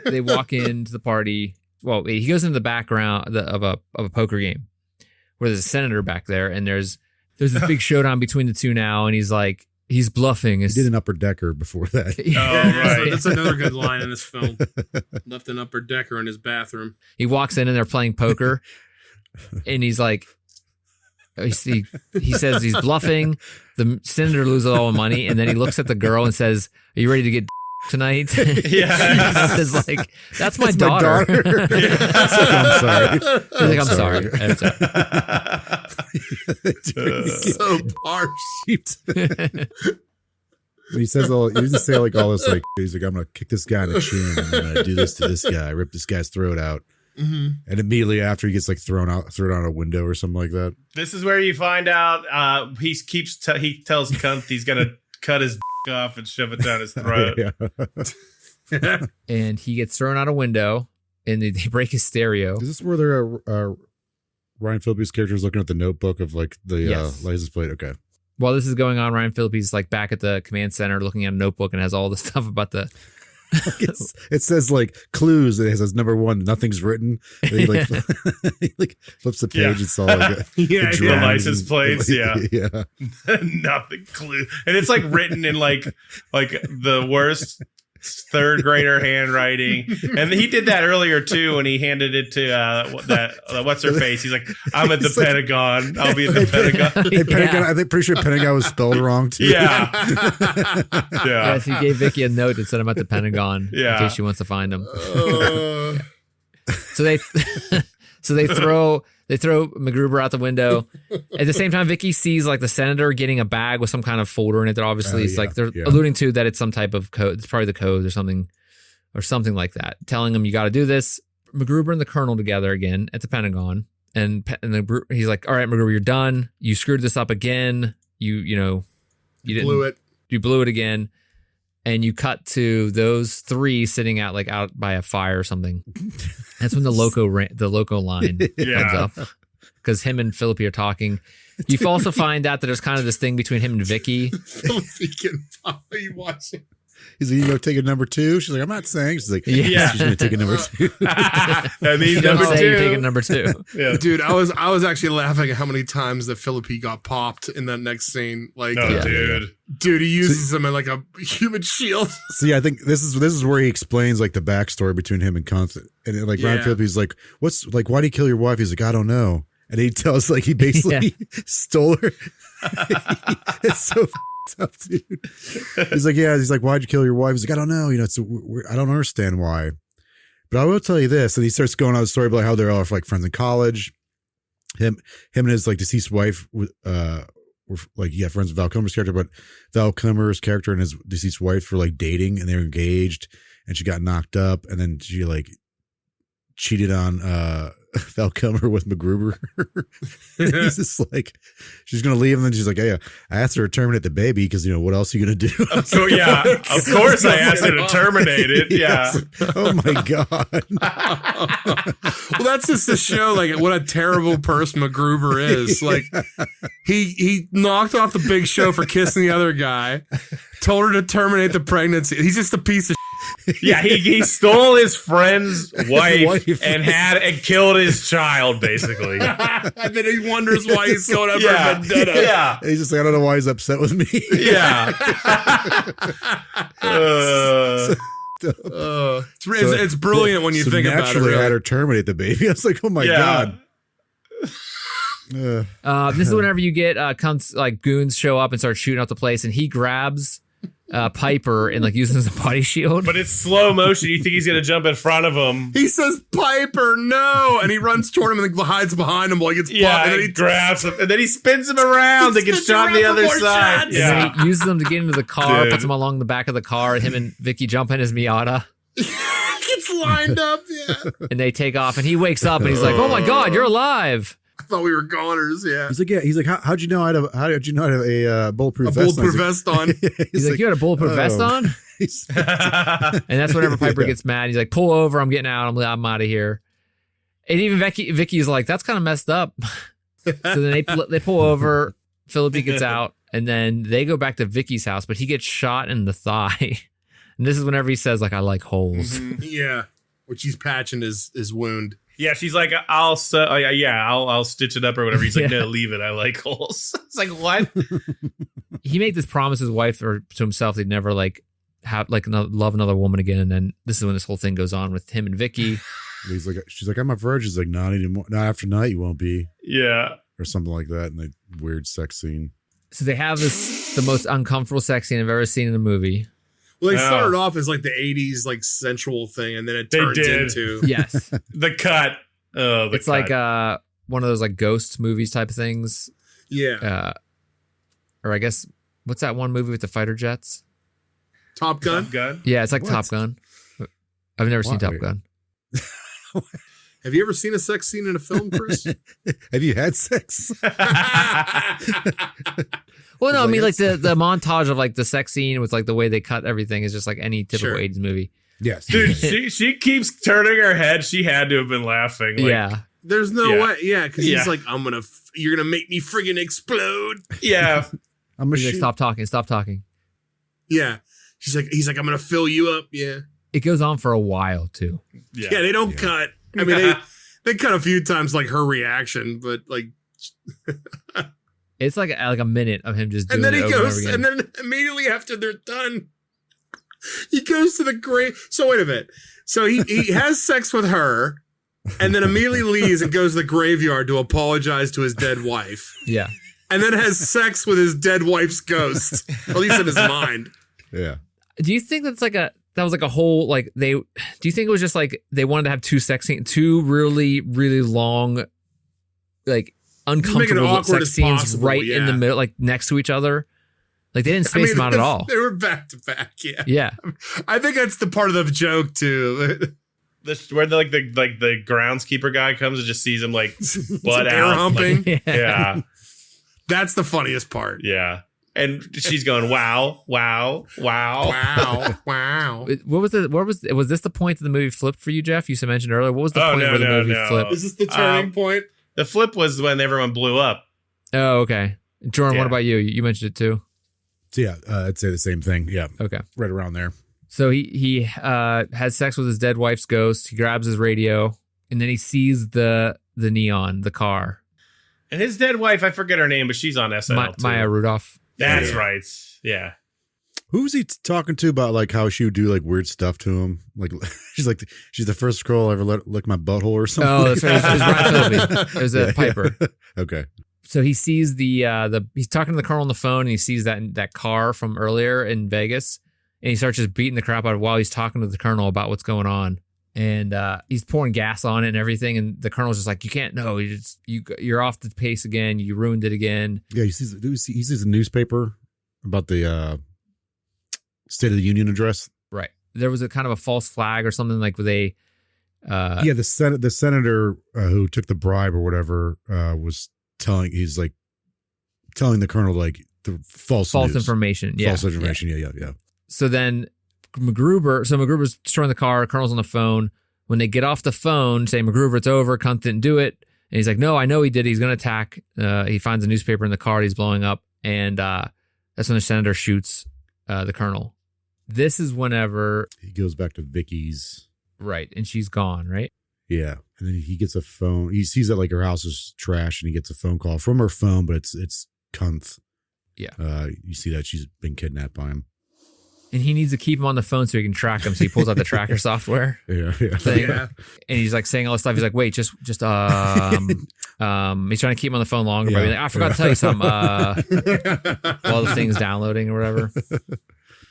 S1: They walk into the party. Well, he goes into the background of a poker game where there's a senator back there, and there's this big showdown between the two now, and he's like, he's bluffing.
S2: He did an upper decker before that.
S3: right.
S4: That's another good line in this film. Left an upper decker in his bathroom.
S1: He walks in and they're playing poker, and he's like, he says he's bluffing. The senator loses all the money, and then he looks at the girl and says, "Are you ready to get?" tonight.
S3: Yeah.
S1: He's like, that's my daughter.
S2: I'm sorry.
S1: He's like, I'm sorry.
S4: So harsh.
S2: He says he doesn't say like all this, like, he's like, I'm going to kick this guy in the chin. I'm going to do this to this guy, rip this guy's throat out. Mm-hmm. And immediately after he gets like thrown out a window or something like that.
S3: This is where you find out he tells Cunt he's going to cut his off and shove it down his throat.
S1: And he gets thrown out a window and they break his stereo.
S2: Is this where they're Ryan Phillippe's character is looking at the notebook of like the license plate? Okay.
S1: While this is going on, Ryan Phillippe's like back at the command center looking at a notebook and has all the stuff about the.
S2: It says like clues. And it says number 1, nothing's written. And he like, he like flips the page. It's all like
S3: the license plates.
S2: Yeah.
S3: Nothing clue, and it's like written in like the worst third grader handwriting. And he did that earlier too when he handed it to what's her face. He's like, I'm at the Pentagon. I'll be at the Pentagon.
S2: Hey, Pentagon. I think pretty sure Pentagon was spelled wrong too.
S3: Yeah.
S1: Yes, he gave Vicky a note that said him at the Pentagon in case she wants to find him. So they throw MacGruber out the window. At the same time, Vicky sees like the senator getting a bag with some kind of folder in it that obviously is like they're alluding to that it's some type of code. It's probably the code or something like that. Telling him you got to do this. MacGruber and the colonel together again at the Pentagon, and he's like, "All right, MacGruber, you're done. You screwed this up again. You
S4: blew it.
S1: You blew it again." And you cut to those 3 sitting out by a fire or something. That's when the loco line comes up because him and Phillippe are talking. You also find out that there's kind of this thing between him and Vicky.
S4: Phillippe can follow you watching.
S2: He's like, you go take a number 2. She's like, I'm not saying. She's like,
S3: yeah.
S2: She's going to take a number 2.
S3: That means number 2.
S1: You're taking number 2.
S3: Yeah.
S4: Dude, I was actually laughing at how many times that Phillippe got popped in that next scene. Like, dude, he uses him in like a human shield.
S2: See, I think this is where he explains like the backstory between him and Constant. And like Ryan Phillippe's like, what's like, why did he kill your wife? He's like, I don't know. And he tells like he basically stole her. It's so up, dude. He's like, he's like, why'd you kill your wife? He's like, I don't know. I don't understand why. But I will tell you this. And he starts going on the story about how they're all like friends in college. Him and his like deceased wife were like, friends with Val Kilmer's character, but Val Kilmer's character and his deceased wife were like dating and they were engaged and she got knocked up and then she like cheated on Val Kilmer with MacGruber. He's just like, she's gonna leave, and then she's like, "Hey, I asked her to terminate the baby because what else are you gonna do?"
S3: So of course I asked her to terminate it. Yeah.
S2: Oh my god.
S4: Well, that's just to show like what a terrible person MacGruber is. Like he knocked off the Big Show for kissing the other guy, told her to terminate the pregnancy. He's just a piece of.
S3: Yeah, he stole his friend's wife and killed his child, basically.
S4: And then he wonders why he's going up for vendetta.
S3: Yeah.
S2: He's just like, I don't know why he's upset with me.
S3: Yeah.
S4: It's brilliant when you think about it.
S2: Naturally,
S4: Really.
S2: I had her terminate the baby. I was like, oh my god.
S1: This is whenever you get goons show up and start shooting up the place, and he grabs Piper and like uses a body shield.
S3: But it's slow motion. You think he's gonna jump in front of him?
S4: He says, "Piper, no!" And he runs toward him and hides behind him while he gets blocked. And then he
S3: grabs him and then he spins him around and gets shot on the other side.
S1: And then he uses them to get into the car, puts them along the back of the car. Him and Vicky jump in his Miata.
S4: Gets lined up,
S1: and they take off. And he wakes up and he's like, "Oh my god, you're alive!"
S4: I thought we were goners. Yeah.
S2: He's like, how'd you know I had a bulletproof vest?
S4: Vest on.
S1: He's like, you had a bulletproof vest on? And that's whenever Piper gets mad. He's like, pull over, I'm getting out, I'm out of here. And even Vicky's like, that's kind of messed up. So then they pull over, Phillippe gets out, and then they go back to Vicky's house, but he gets shot in the thigh. And this is whenever he says, like, I like holes.
S4: Mm-hmm. Yeah. Which he's patching his wound.
S3: Yeah, she's like, I'll stitch it up or whatever. He's like, no, leave it. I like holes. It's like, what?
S1: He made this promise to his wife or to himself he'd never love another woman again. And then this is when this whole thing goes on with him and Vicky.
S2: She's like, I'm a virgin. He's like, not anymore. Not after tonight, you won't be.
S3: Yeah,
S2: or something like that. And the weird sex scene.
S1: So they have the most uncomfortable sex scene I've ever seen in a movie.
S4: Well, they
S3: Oh.
S4: started off as like the 80s like sensual thing, and then it turns into
S1: Yes.
S3: The cut. Oh, the
S1: It's
S3: cut.
S1: like one of those like ghost movies type of things.
S4: yeah,
S1: Or I guess what's that one movie with the fighter jets?
S4: Top Gun.
S3: Top Gun.
S1: Yeah, it's like
S2: What?
S1: Top Gun. I've never seen
S2: Why?
S1: Top Gun.
S4: Have you ever seen a sex scene in a film, Chris?
S2: Have you had sex?
S1: Well, no, I
S2: Like,
S1: mean like
S2: it's-
S1: the montage of like the sex scene with like the way they cut everything is just like any typical
S4: Sure.
S1: 80s movie.
S2: Yes.
S3: Dude, she keeps turning her head. She had to have been laughing. Like,
S1: Yeah.
S4: There's no
S3: Yeah.
S4: way. Yeah, because
S3: Yeah.
S4: he's like, you're gonna make me friggin' explode.
S3: Yeah.
S2: I'm gonna
S1: He's like,
S2: shoot.
S1: stop talking, stop talking.
S4: Yeah. He's like, I'm gonna fill you up. Yeah.
S1: It goes on for a while too.
S3: Yeah.
S4: Yeah, they don't
S2: Yeah.
S4: cut. I mean, they cut a few times like her reaction, but like,
S1: It's like a minute of him just doing
S4: and then
S1: it
S4: he
S1: over
S4: goes,
S1: and
S4: and
S1: over again.
S4: then immediately after they're done, he goes to the grave. So wait a minute. So he has sex with her, and then immediately leaves and goes to the graveyard to apologize to his dead wife,
S1: Yeah.
S4: and then has sex with his dead wife's ghost, at least in his mind.
S2: Yeah.
S1: Do you think that was like a whole like do you think it was just like they wanted to have two really, really long, like uncomfortable
S4: awkward
S1: sex
S4: as
S1: scenes
S4: possible,
S1: right in the
S4: yeah.
S1: middle, like next to each other? Like they didn't space them out at all.
S4: They were back to back. Yeah.
S1: Yeah.
S4: I think that's the part of the joke too.
S3: Where the groundskeeper guy comes and just sees him like butt
S4: Air
S3: out.
S4: humping.
S3: Like, yeah.
S4: That's the funniest part.
S3: Yeah. And she's going, wow, wow, wow.
S4: Wow. Wow.
S1: Was this the point that the movie flipped for you, Jeff? You mentioned earlier. What was the point where the movie flipped?
S4: Is this the turning point?
S3: The flip was when everyone blew up.
S1: Oh, okay. Jordan,
S3: Yeah.
S1: what about you? You mentioned it too.
S2: So yeah, I'd say the same thing. Yeah.
S1: Okay.
S2: Right around there.
S1: So he has sex with his dead wife's ghost. He grabs his radio, and then he sees the neon, the car.
S3: And his dead wife, I forget her name, but she's on SNL too.
S1: Maya Rudolph.
S3: That's
S2: Yeah.
S3: right. Yeah.
S2: Who's he talking to about like how she would do like weird stuff to him? Like she's the first girl I ever lick my butthole or something.
S1: Oh,
S2: like
S1: that's right. It was Ryan Phillippe. It was
S2: Yeah.
S1: Piper.
S2: Okay.
S1: So he sees he's talking to the colonel on the phone, and he sees that car from earlier in Vegas, and he starts just beating the crap out of while he's talking to the colonel about what's going on, and he's pouring gas on it and everything, and the colonel's just like, you can't, no, you're off the pace again, you ruined it again.
S2: Yeah, he sees a newspaper about the State of the Union address.
S1: Right. There was a kind of a false flag or something like with a
S2: Yeah, the senator who took the bribe or whatever was telling the colonel like the false news.
S1: information. Yeah.
S2: False information. Yeah.
S1: So then MacGruber's destroying the car. Colonel's on the phone. When they get off the phone, say, MacGruber, it's over. Cunt didn't do it. And he's like, no, I know he did. He's going to attack. He finds a newspaper in the car he's blowing up. And that's when the senator shoots the colonel. This is whenever.
S2: He goes back to Vicky's.
S1: Right. And she's gone, right?
S2: Yeah. And then he gets a phone. He sees that like her house is trash and he gets a phone call from her phone, but it's cunt.
S1: Yeah.
S2: You see that she's been kidnapped by him.
S1: And he needs to keep him on the phone so he can track him. So he pulls out the tracker software.
S2: Yeah.
S1: Thing.
S4: Yeah.
S1: And he's like saying all this stuff. He's like, wait, just he's trying to keep him on the phone longer. But he's like, I forgot to tell you something. While the thing's downloading or whatever.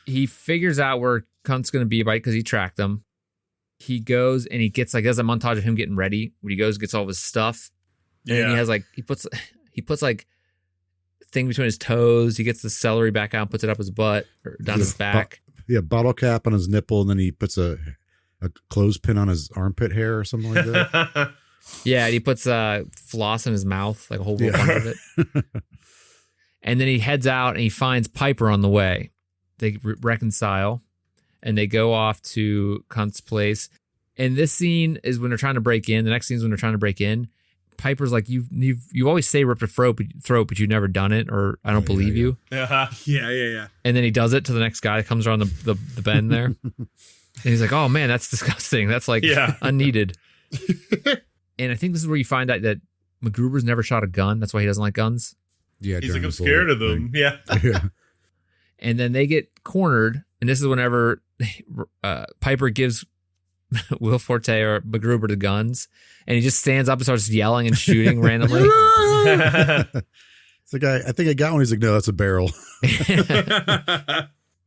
S1: He figures out where cunt's going to be by because he tracked them. He goes and he gets like, there's a montage of him getting ready when he goes, gets all of his stuff. And then he has like, he puts like thing between his toes. He gets the celery back out and puts it up his butt or down his back.
S2: Bottle cap on his nipple, and then he puts a clothespin on his armpit hair or something like that.
S1: Yeah, and he puts floss in his mouth, like a whole bunch of it. And then he heads out and he finds Piper on the way. They reconcile and they go off to Cunt's place. And this scene is when they're trying to break in. The next scene is when they're trying to break in. Piper's like, you always say rip a throat, but you've never done it, or I don't believe you.
S4: Yeah.
S1: And then he does it to the next guy that comes around the bend there. And he's like, oh man, that's disgusting. That's like unneeded. And I think this is where you find out that MacGruber's never shot a gun. That's why he doesn't like guns.
S2: Yeah,
S3: He's like,
S2: during
S3: I'm
S2: this whole
S3: scared of them.
S2: thing.
S3: Yeah.
S2: Yeah.
S1: And then they get cornered. And this is whenever Piper gives Will Forte or MacGruber the guns. And he just stands up and starts yelling and shooting randomly.
S2: It's like, I think I got one. He's like, no, that's a barrel.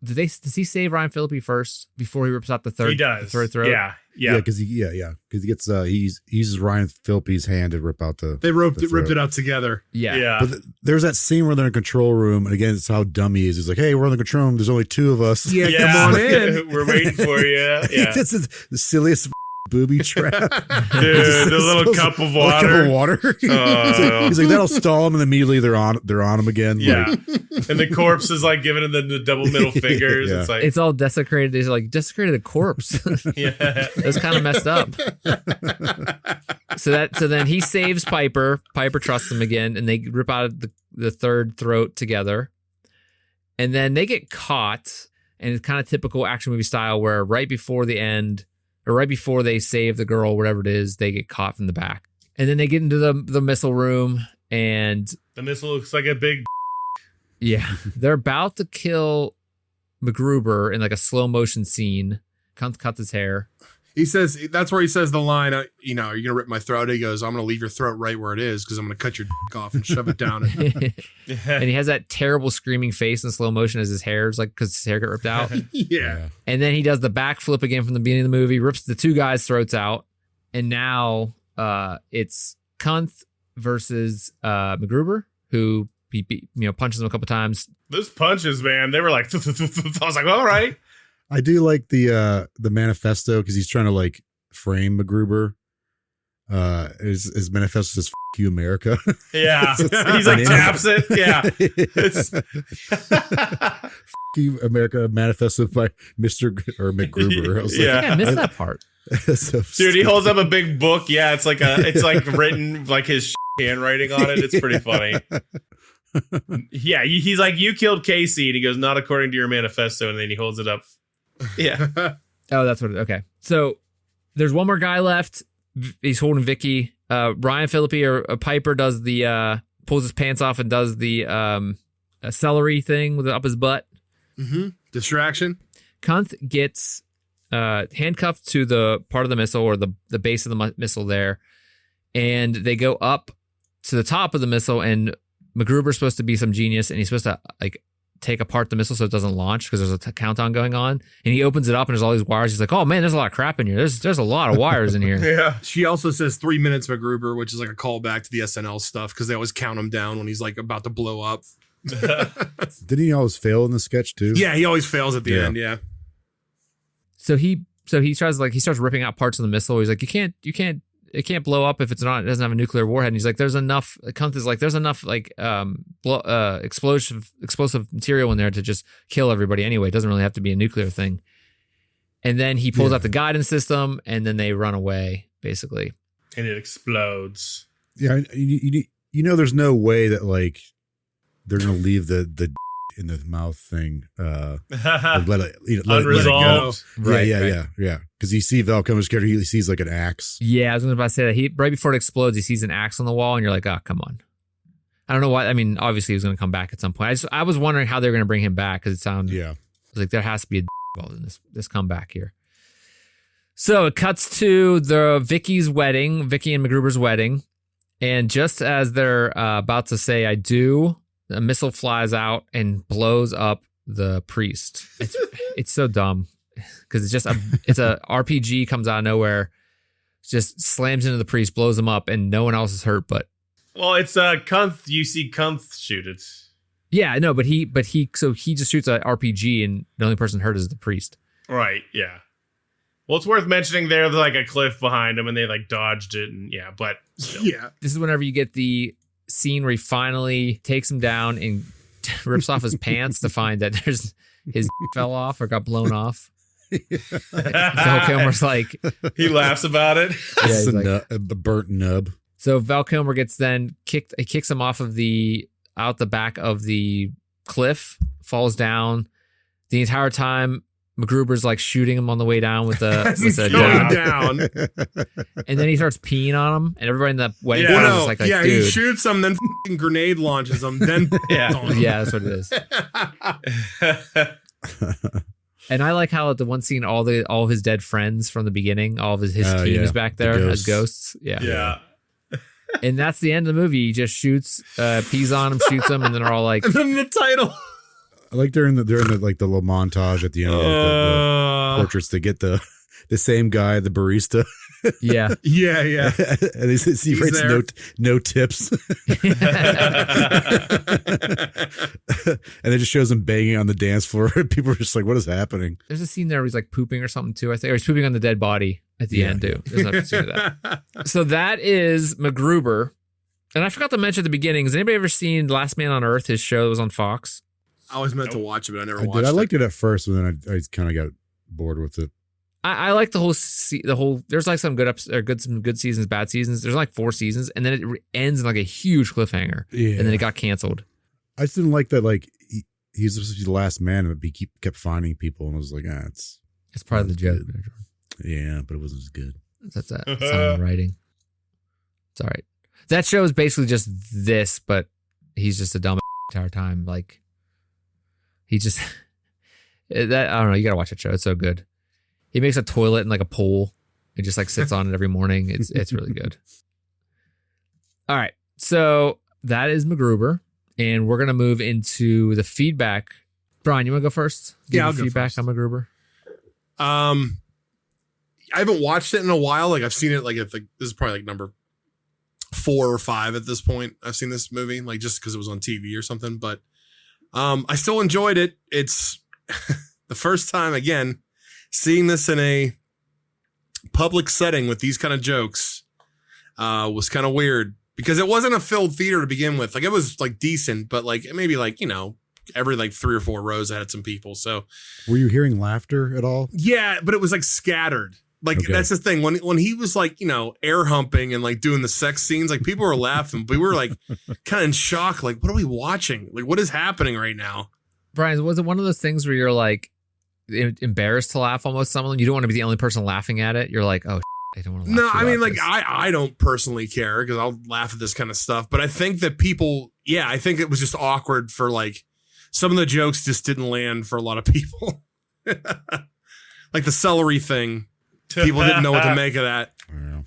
S1: does he save Ryan Phillippe first before he rips out the third?
S3: He does.
S1: The third throat.
S3: Yeah.
S2: Because he gets he uses Ryan Phillippe's hand to rip out the.
S4: They ripped
S2: throat.
S4: it up together.
S1: Yeah.
S2: But there's that scene where they're in a control room, and again, it's how dumb he is. He's like, "Hey, we're in the control room. There's only two of us.
S4: Yeah, come on in.
S3: We're waiting for you. Yeah.
S2: This is the silliest booby trap.
S3: Dude, the little cup of water.
S2: Cup of water. He's like, that'll stall him, and immediately they're on him again.
S3: Yeah.
S2: Like,
S3: And the corpse is like giving him the double middle fingers.
S2: Yeah.
S3: It's like,
S1: It's all desecrated. They like desecrated a corpse.
S3: yeah.
S1: That's kind of messed up. So then he saves Piper. Piper trusts him again, and they rip out the third throat together. And then they get caught, and it's kind of typical action movie style where right before the end, or right before they save the girl, whatever it is, they get caught from the back. And then they get into the missile room, and
S3: The missile looks like a big.
S1: yeah, they're about to kill MacGruber in like a slow motion scene. Cuts his hair.
S4: He says, that's where he says the line, are you going to rip my throat? He goes, I'm going to leave your throat right where it is because I'm going to cut your dick off and shove it down.
S1: And he has that terrible screaming face in slow motion as his hair's like, because his hair got ripped out.
S4: Yeah.
S1: And then he does the backflip again from the beginning of the movie, rips the two guys' throats out. And now it's Kunth versus MacGruber, who he punches him a couple times.
S3: Those punches, man, they were like, I was like, all right.
S2: I do like the manifesto because he's trying to like frame MacGruber. His manifesto says "F you, America."
S3: Yeah. He's like, taps it. Yeah. It's,
S2: F you, America, manifesto by Mr. or MacGruber. I was
S3: Yeah.
S1: I think I missed that part.
S2: like, so
S3: dude, he holds up a big book. Yeah. It's like written like his handwriting on it. It's pretty funny. Yeah. He's like, you killed Casey. And he goes, not according to your manifesto. And then he holds it up. Yeah.
S1: Oh, that's what it is. Okay. So there's one more guy left. He's holding Vicky. Ryan Phillippe or Piper does the pulls his pants off and does the celery thing with up his butt.
S4: Mm-hmm. Distraction.
S1: Kunth gets handcuffed to the part of the missile or the base of the missile there, and they go up to the top of the missile. And MacGruber's supposed to be some genius, and he's supposed to like take apart the missile so it doesn't launch because there's a countdown going on. And he opens it up and there's all these wires. He's like, "Oh man, there's a lot of crap in here. There's a lot of wires in here."
S3: Yeah.
S4: She also says 3 minutes MacGruber, which is like a callback to the SNL stuff because they always count him down when he's like about to blow up.
S2: didn't he always fail in the sketch too?
S4: Yeah, he always fails at the end. Yeah.
S1: So he tries he starts ripping out parts of the missile. He's like, it can't blow up if it doesn't have a nuclear warhead. And he's like, there's enough. Kunth is like, there's enough explosive material in there to just kill everybody anyway. It doesn't really have to be a nuclear thing. And then he pulls out the guidance system, and then they run away basically.
S3: And it explodes.
S2: Yeah, there's no way that like they're gonna leave the in the mouth thing. Like let it
S3: Unresolved.
S2: go.
S1: Right,
S2: Yeah. Because you see Val Kilmer's character, he sees like an axe.
S1: Yeah, I was about to say that. He right before it explodes, he sees an axe on the wall, and you're like, "Oh, come on." I don't know why. I mean, obviously he was going to come back at some point. I was wondering how they're going to bring him back because it sounded like there has to be a involved in this comeback here. So it cuts to Vicky and MacGruber's wedding, and just as they're about to say "I do," a missile flies out and blows up the priest. It's so dumb because it's a RPG comes out of nowhere, just slams into the priest, blows him up, and no one else is hurt. But
S3: well, it's Kunth. You see Kunth shoot it.
S1: Yeah, no, but he just shoots an RPG, and the only person hurt is the priest.
S3: Right. Yeah. Well, it's worth mentioning there's like a cliff behind him, and they like dodged it, and but still.
S4: Yeah.
S1: This is whenever you get the scene where he finally takes him down and rips off his pants to find that his fell off or got blown off. Val Kilmer's like,
S3: he laughs about it.
S1: Yeah, he's like,
S2: a burnt nub.
S1: So Val Kilmer gets then kicked. He kicks him out the back of the cliff, falls down. The entire time, MacGruber's like shooting him on the way down with a
S4: going down.
S1: And then he starts peeing on him, and everybody in the wedding
S3: Yeah.
S1: crowd is like,
S4: he
S1: dude.
S4: shoots him, then f***ing grenade launches him, then
S1: Yeah, that's what it is. And I like how at the one scene, all of his dead friends from the beginning, all of his team is back there as ghosts. Yeah.
S3: Yeah.
S1: And that's the end of the movie. He just shoots, pees on him, shoots him, and then they're all like,
S4: and then the title.
S2: I like during the like the little montage at the end of the portraits to get the same guy, the barista.
S1: Yeah.
S4: Yeah.
S2: And he writes
S4: there.
S2: no tips. And it just shows him banging on the dance floor. People are just like, what is happening?
S1: There's a scene there where he's like pooping or something too, I think. Or he's pooping on the dead body at the end too. There's another scene of that. So that is MacGruber. And I forgot to mention at the beginning, has anybody ever seen Last Man on Earth? His show was on Fox.
S4: I always meant to watch it, but I never
S2: I
S4: watched
S2: did. I
S4: it.
S2: liked it at first, but then I kind of got bored with it.
S1: I like the whole. There's like some some good seasons, bad seasons. There's like 4 seasons, and then it ends in like a huge cliffhanger.
S2: Yeah.
S1: And then it got canceled.
S2: I just didn't like that. Like he's supposed to be the last man, but he kept finding people, and I was like,
S1: It's part of the joke.
S2: Yeah, but it wasn't as good.
S1: That's on writing. It's all right. That show is basically just this, but he's just a dumb entire time. Like he just that I don't know. You gotta watch that show. It's so good. He makes a toilet in like a pool. He just like sits on it every morning. It's really good. All right, so that is MacGruber, and we're gonna move into the feedback. Brian, you want to go first?
S4: Yeah, I'll
S1: the
S4: go
S1: feedback
S4: first.
S1: on MacGruber.
S4: I haven't watched it in a while. Like I've seen it. Like this is probably like number 4 or 5 at this point. I've seen this movie like just because it was on TV or something. But I still enjoyed it. It's the first time again seeing this in a public setting with these kind of jokes was kind of weird because it wasn't a filled theater to begin with. Like it was like decent, but like maybe like every like 3 or 4 rows had some people. So
S2: Were you hearing laughter at all?
S4: yeah, but it was like scattered. Like that's the thing. When he was like, air humping and like doing the sex scenes, like people were laughing, but we were like kind of in shock. Like, what are we watching? Like, what is happening right now?
S1: Brian, was it one of those things where you're like embarrassed to laugh almost something? You don't want to be the only person laughing at it. You're like, oh, I don't want to laugh.
S4: No,
S1: too
S4: I mean,
S1: loud
S4: like I don't personally care because I'll laugh at this kind of stuff. But I think that people, I think it was just awkward for like some of the jokes just didn't land for a lot of people. Like the celery thing. People didn't know what to make of that.
S2: Yeah.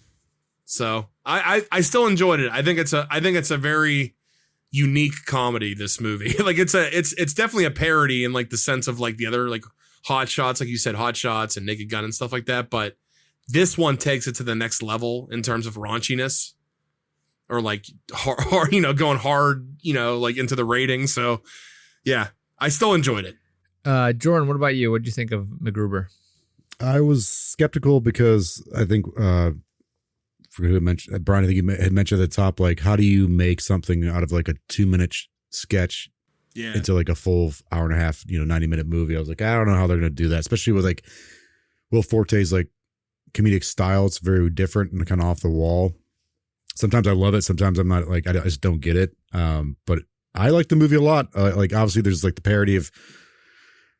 S4: So I still enjoyed it. I think it's a very unique comedy, this movie. Like it's definitely a parody in like the sense of like the other like Hot Shots, like you said, Hot Shots and Naked Gun and stuff like that. But this one takes it to the next level in terms of raunchiness or like hard, going hard, like into the ratings. So yeah, I still enjoyed it.
S1: Jordan, what about you? What did you think of MacGruber?
S2: I was skeptical because I think forget who had mentioned Brian. I think he had mentioned at the top, like, how do you make something out of like a 2-minute sketch into like a full hour and a half, 90-minute movie? I was like, I don't know how they're going to do that, especially with like Will Forte's like comedic style. It's very different and kind of off the wall. Sometimes I love it. Sometimes I'm not. Like I just don't get it. But I like the movie a lot. Like obviously there's like the parody of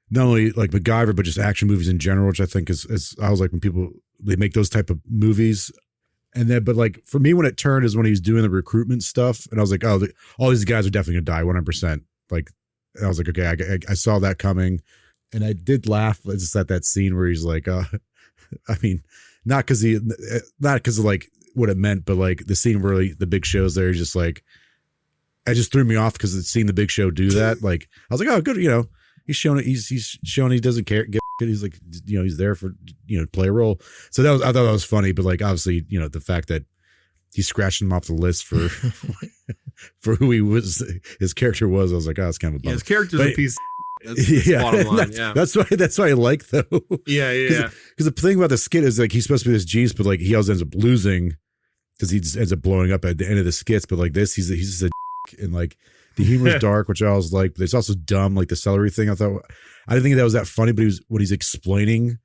S2: not only like MacGyver, but just action movies in general, which I think is I was like when people, they make those type of movies. And then, but like for me, when it turned is when he was doing the recruitment stuff. And I was like, oh, all these guys are definitely going to die 100%. Like, I was like, okay, I saw that coming. And I did laugh just at that scene where he's like, I mean, not because of like what it meant, but like the scene where the Big Show's there, he's just like, it just threw me off because it's seeing the Big Show do that. Like, I was like, oh, good, he's showing it. He's showing he doesn't care. He's like, he's there for, play a role. So I thought that was funny, but like, obviously, the fact that he scratched him off the list for, for who he was, his character was, I was like, oh, it's kind of a bummer.
S4: His character's a piece. That's bottom line.
S2: That's why I like though.
S4: Yeah.
S2: Because the thing about the skit is like, he's supposed to be this genius, but like he always ends up losing because he just ends up blowing up at the end of the skits. But like this, he's just a and like the humor is dark, which I always like, but it's also dumb. Like the celery thing, I didn't think that was that funny, but when he's explaining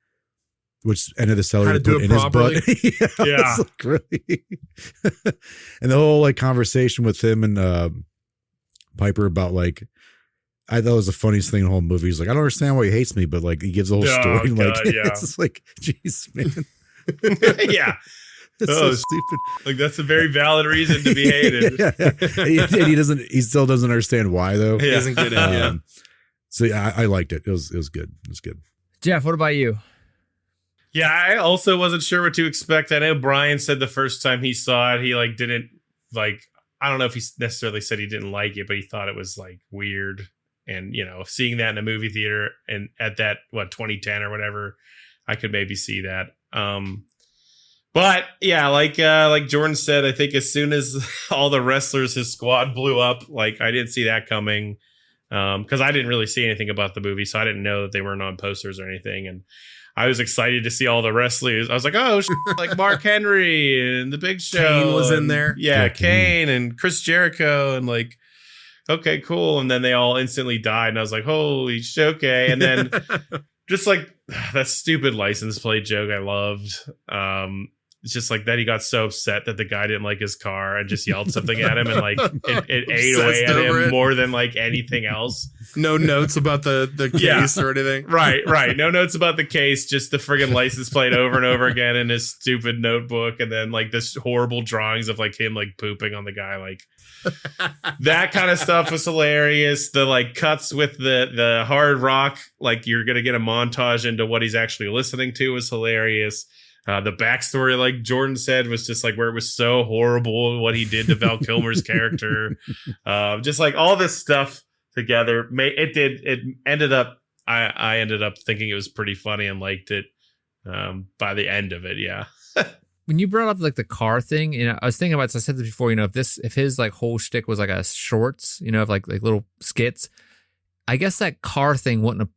S2: which end of the celery to put in properly. His butt. Yeah. Like, really? And the whole like conversation with him and Piper about like, I thought it was the funniest thing in the whole movie. He's like, I don't understand why he hates me, but like he gives the whole story. God, like it's just like, jeez, man.
S3: Yeah.
S2: It's so stupid.
S3: Like that's a very valid reason to be hated.
S2: And he still doesn't understand why though.
S4: He doesn't get it.
S2: So yeah, I liked it. It was good. It was good.
S1: Jeff, what about you?
S3: Yeah, I also wasn't sure what to expect. I know Brian said the first time he saw it, he like didn't like. I don't know if he necessarily said he didn't like it, but he thought it was like weird. And, you know, seeing that in a movie theater and at that, 2010 or whatever, I could maybe see that. But yeah, like Jordan said, I think as soon as all the wrestlers, his squad blew up, like I didn't see that coming. Because I didn't really see anything about the movie, so I didn't know that they weren't on posters or anything. And I was excited to see all the wrestlers. I was like, oh, like Mark Henry and the Big Show.
S4: Kane was in there.
S3: Yeah, Kane and Chris Jericho. And like, okay, cool. And then they all instantly died. And I was like, holy shit, okay. And then just like that stupid license plate joke I loved. It's just like that he got so upset that the guy didn't like his car and just yelled something at him and like it ate away at him more than like anything else.
S4: No notes about the case or anything.
S3: Right. No notes about the case, just the friggin' license plate over and over again in his stupid notebook. And then like this horrible drawings of like him like pooping on the guy. Like that kind of stuff was hilarious. The like cuts with the hard rock, like you're going to get a montage into what he's actually listening to was hilarious. The backstory, like Jordan said, was just like where it was so horrible what he did to Val Kilmer's character. Just like all this stuff together, it ended up. I ended up thinking it was pretty funny and liked it by the end of it. Yeah.
S1: When you brought up like the car thing, you know, I was thinking about this. I said this before. You know, if his like whole shtick was like a shorts, you know, of like little skits, I guess that car thing wouldn't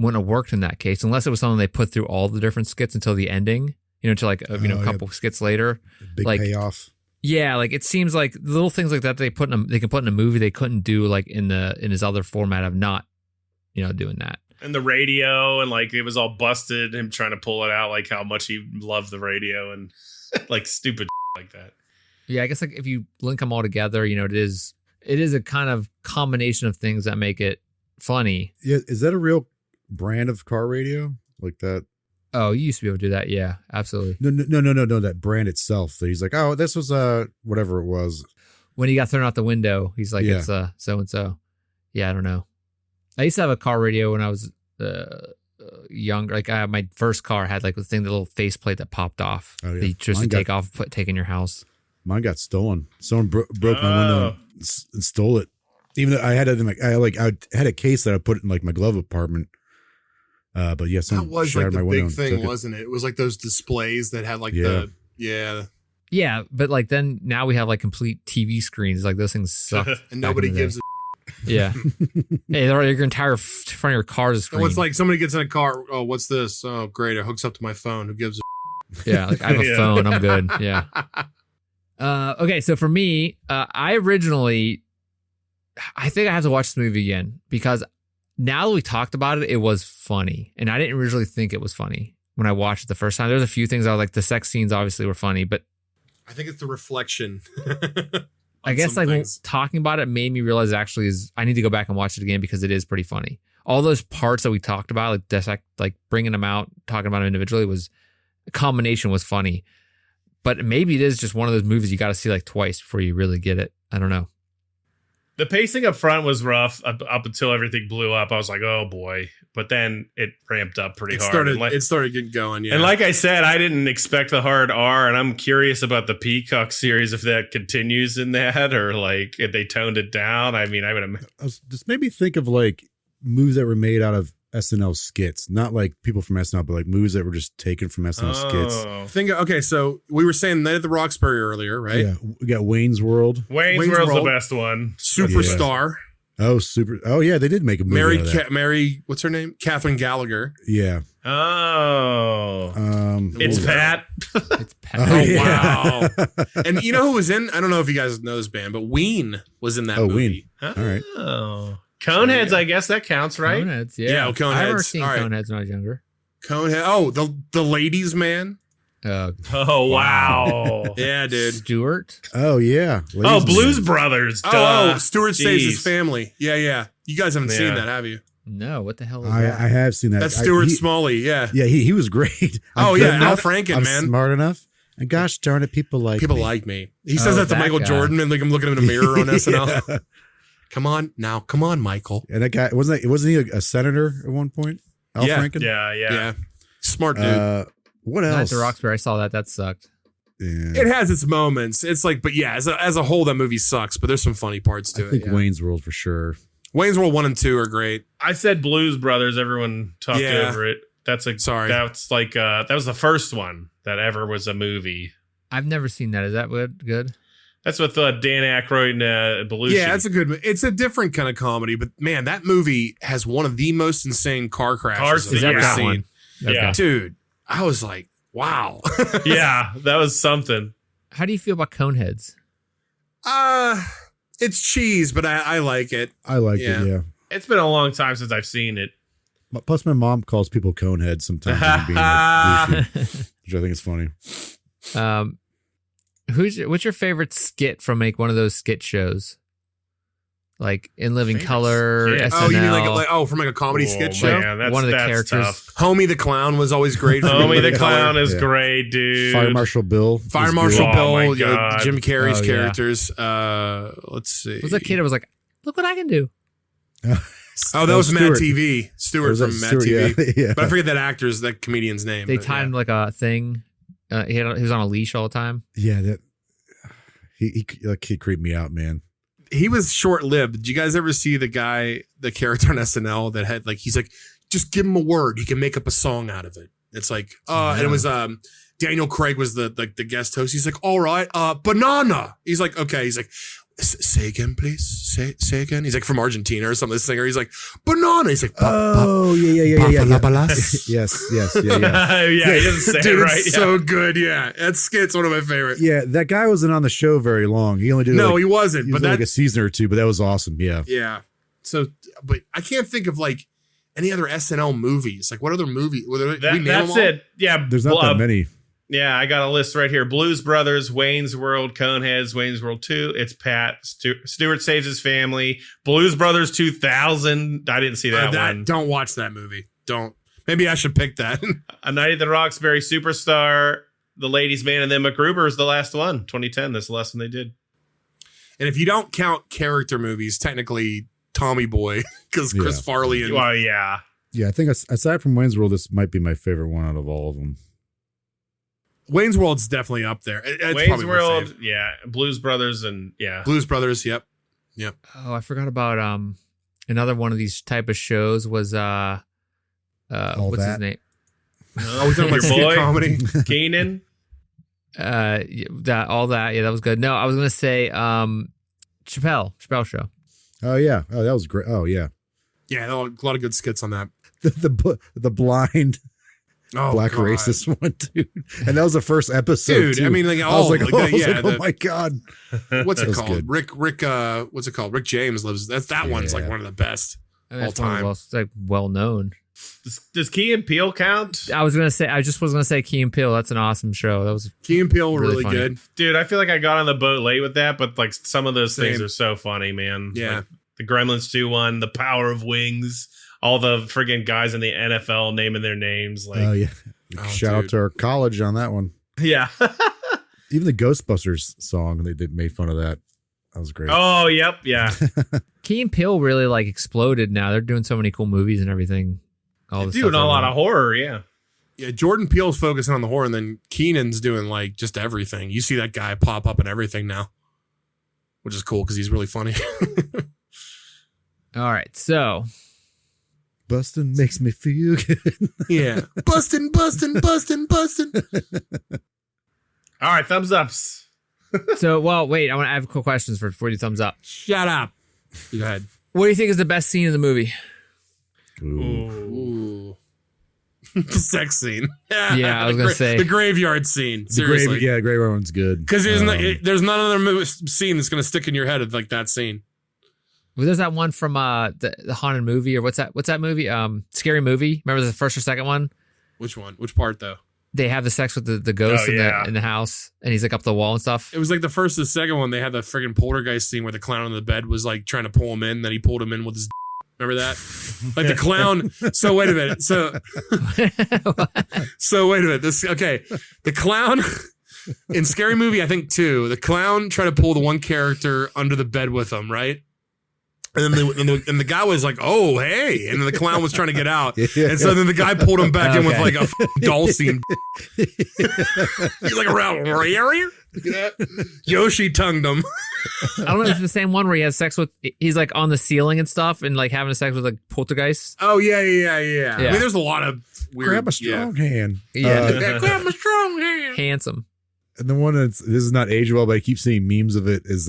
S1: have worked in that case unless it was something they put through all the different skits until the ending, you know, to like a couple skits later.
S2: Big
S1: like,
S2: payoff.
S1: Yeah, like it seems like little things like that they can put in a movie they couldn't do like in his other format of not, you know, doing that.
S3: And the radio and like it was all busted, him trying to pull it out, like how much he loved the radio and like stupid like that.
S1: Yeah, I guess like if you link them all together, you know, it is a kind of combination of things that make it funny.
S2: Yeah, is that a real brand of car radio like that?
S1: Oh, you used to be able to do that. Yeah, absolutely.
S2: No. That brand itself. That he's like, oh, this was whatever it was.
S1: When he got thrown out the window, he's like,
S2: Yeah.
S1: it's so and so. Yeah, I don't know. I used to have a car radio when I was younger. Like my first car had like the little faceplate that popped off.
S2: Oh, yeah.
S1: That you just
S2: Mine
S1: to take off, take in your house.
S2: Mine got stolen. Someone broke my window and stole it. Even though I had it in I had a case that I put in like my glove compartment. But yeah,
S4: That was like the big thing, wasn't it? It was like those displays that had like
S1: Yeah, but like then now we have like complete TV screens. Like those things suck.
S4: and nobody gives a
S1: Yeah. Hey, your entire front of your car is a screen.
S4: Well, it's like somebody gets in a car. Oh, what's this? Oh, great. It hooks up to my phone. Who gives a
S1: Yeah, like I have a phone. I'm good. Yeah. Okay, so for me, I think I have to watch this movie again because now that we talked about it, it was funny. And I didn't originally think it was funny when I watched it the first time. There's a few things I was like, the sex scenes obviously were funny, but
S4: I think it's the reflection.
S1: I guess like talking about it made me realize it actually is, I need to go back and watch it again because it is pretty funny. All those parts that we talked about, like bringing them out, talking about them individually a combination was funny. But maybe it is just one of those movies you got to see like twice before you really get it. I don't know.
S3: The pacing up front was rough up until everything blew up. I was like, oh boy. But then it ramped up pretty hard.
S4: It started getting going, yeah.
S3: And like I said, I didn't expect the hard R, and I'm curious about the Peacock series if that continues in that or like if they toned it down. I mean,
S2: just made me think of like movies that were made out of SNL skits, not like people from SNL, but like movies that were just taken from SNL skits.
S4: Okay, so we were saying Night at the Roxbury earlier, right?
S2: Yeah, we got Wayne's World.
S3: Wayne's World's the best one.
S4: Superstar.
S2: Oh yeah, they did make a movie out of that.
S4: Mary, what's her name? Catherine Gallagher.
S2: Yeah.
S3: Oh. It's Pat.
S1: It's Pat.
S4: Oh, yeah. Wow. And you know who was in? I don't know if you guys know this band, but Ween was in that movie.
S2: Ween.
S3: All
S2: right.
S3: Oh. Coneheads, I guess that counts, right?
S1: Coneheads, yeah.
S4: Coneheads.
S1: I've never seen Coneheads when I was younger.
S4: Conehead. Oh, the ladies' man.
S3: Oh, wow.
S4: Yeah, dude.
S1: Stewart.
S2: Oh, yeah.
S3: Ladies Blues Brothers.
S4: Oh, Stewart saves his family. Yeah. You guys haven't seen that, have you?
S1: No, what the hell is that?
S2: I have seen that.
S4: That's Stuart Smalley, yeah.
S2: Yeah, he was great.
S4: Al Franken, man.
S2: Smart enough. And gosh darn it, people like
S4: me. He says that to Michael Jordan and like I'm looking at him in a mirror on SNL.
S2: Yeah.
S4: Come on, Michael.
S2: And that guy wasn't he a senator at one point? Al Franken?
S3: Yeah.
S4: Smart dude.
S2: What else?
S1: Night at the Roxbury, I saw that. That sucked.
S2: Yeah.
S4: It has its moments. It's like, but yeah, as a whole, that movie sucks. But there's some funny parts to it.
S2: I think Wayne's World for sure.
S4: Wayne's World 1 and 2 are great.
S3: I said Blues Brothers. Everyone talked over it. That was the first one that ever was a movie.
S1: I've never seen that. Is that good?
S3: That's with Dan Aykroyd and Belushi.
S4: Yeah, it's a good. It's a different kind of comedy, but man, that movie has one of the most insane car crashes I've ever seen.
S3: Yeah,
S4: dude, I was like, wow.
S3: Yeah, that was something.
S1: How do you feel about Coneheads?
S4: It's cheese, but I like it.
S2: I like it. Yeah.
S3: It's been a long time since I've seen it.
S2: Plus, my mom calls people coneheads sometimes, being like, which I think is funny.
S1: What's your favorite skit from one of those skit shows? Like In Living Color, SNL.
S4: Oh, you mean from a comedy skit show?
S3: Man,
S1: one of the characters.
S3: Tough.
S4: Homie the Clown was always great.
S3: Homie the Clown is great, dude.
S2: Fire Marshal Bill.
S3: Bill.
S4: Jim Carrey's characters. Let's see.
S1: Was that kid that was like, look what I can do?
S4: Oh, that was Mad TV. Stewart from Mad TV.
S2: Yeah.
S4: But I forget that comedian's name.
S1: They tied him like a thing. He was on a leash all the time.
S2: Yeah, that he creeped me out, man.
S4: He was short-lived. Did you guys ever see the character on SNL that had he's like, just give him a word, he can make up a song out of it. It's like, and it was Daniel Craig was the guest host. He's like, all right, banana. He's like, okay. He's like, say again, please. Say again. He's like from Argentina or something. This singer. He's like, banana. He's like,
S2: yeah. Yes. Yeah.
S3: Yeah, he doesn't say
S4: dude,
S3: it right.
S4: It's so good. Yeah, that skit's one of my favorite.
S2: Yeah, that guy wasn't on the show very long. He only did
S4: he wasn't.
S2: He was like a season or two, but that was awesome. Yeah.
S4: Yeah. So, but I can't think of any other SNL movies. Like what other movie?
S3: That's it. Yeah,
S2: there's not that many.
S3: Yeah, I got a list right here. Blues Brothers, Wayne's World, Coneheads, Wayne's World 2. It's Pat. Stewart Saves His Family. Blues Brothers 2000. I didn't see that one.
S4: Don't watch that movie. Don't. Maybe I should pick that.
S3: A Night at the Roxbury Superstar, The Ladies' Man, and then MacGruber is the last one. 2010. That's the last one they did.
S4: And if you don't count character movies, technically Tommy Boy, because Chris Farley and...
S3: Well, yeah.
S2: Yeah, I think aside from Wayne's World, this might be my favorite one out of all of them.
S4: Wayne's World's definitely up there.
S3: Wayne's World, yeah. Blues Brothers and
S4: Blues Brothers, yep.
S1: Oh, I forgot about another one of these type of shows was what's his name?
S4: Oh, we talking about your boy comedy?
S3: Keenan?
S1: That was good. No, I was gonna say Chappelle Show.
S2: Oh yeah. Oh, that was great. Oh yeah.
S4: Yeah, a lot of good skits on that.
S2: The blind black
S4: God.
S2: racist one, dude. And that was the first episode,
S4: dude. I mean,
S2: oh my God.
S4: What's it called? Good. Rick, what's it called? Rick James lives. That one's like one of the best all time.
S1: It's like well known.
S3: Does Key and Peele count?
S1: I was gonna say Key and Peele. That's an awesome show. That was
S4: Key and Peele were really good,
S3: dude. I feel like I got on the boat late with that, but like some of those things are so funny, man.
S4: Yeah,
S3: like the Gremlins 2 one, The Power of Wings. All the friggin' guys in the NFL naming their names. Like,
S2: oh yeah! Shout out to our college on that one.
S3: Yeah.
S2: Even the Ghostbusters song, they made fun of that. That was great.
S3: Oh, yep, yeah.
S1: Key and Peele really like exploded now. They're doing so many cool movies and everything.
S3: They're doing a lot of horror, yeah.
S4: Yeah, Jordan Peele's focusing on the horror, and then Keenan's doing like just everything. You see that guy pop up in everything now, which is cool because he's really funny.
S1: All right, so.
S2: Bustin' makes me feel good.
S4: Yeah. Bustin'.
S3: All right, thumbs ups.
S1: So, wait, I have cool questions before you thumbs up.
S4: Shut up. Go ahead.
S1: What do you think is the best scene in the movie?
S4: Ooh. The sex scene.
S1: Yeah, I was going to say.
S4: The graveyard scene. Seriously.
S2: The graveyard one's good.
S4: Because there's none other scene that's going to stick in your head like that scene.
S1: Well, there's that one from the haunted movie, or what's that movie? Scary Movie. Remember the first or second one?
S4: Which one? Which part though?
S1: They have the sex with the ghost in the house, and he's like up the wall and stuff.
S4: It was like the first and the second one. They had the friggin' poltergeist scene where the clown on the bed was like trying to pull him in. Then he pulled him in with his. Remember that? Like the clown. So wait a minute. So wait a minute. The clown in Scary Movie, I think 2. The clown tried to pull the one character under the bed with him, right? And then the guy was like, "Oh, hey!" And then the clown was trying to get out, and so then the guy pulled him back in with like a doll scene. He's like around Yoshi tongued him.
S1: I don't know if it's the same one where he has sex with. He's like on the ceiling and stuff, and like having sex with like poltergeist.
S4: Oh yeah. I mean, there's a lot of weird.
S2: Grab a strong hand.
S1: Yeah,
S4: Grab a strong hand.
S1: handsome.
S2: And the one this is not aged well, but I keep seeing memes of it. Is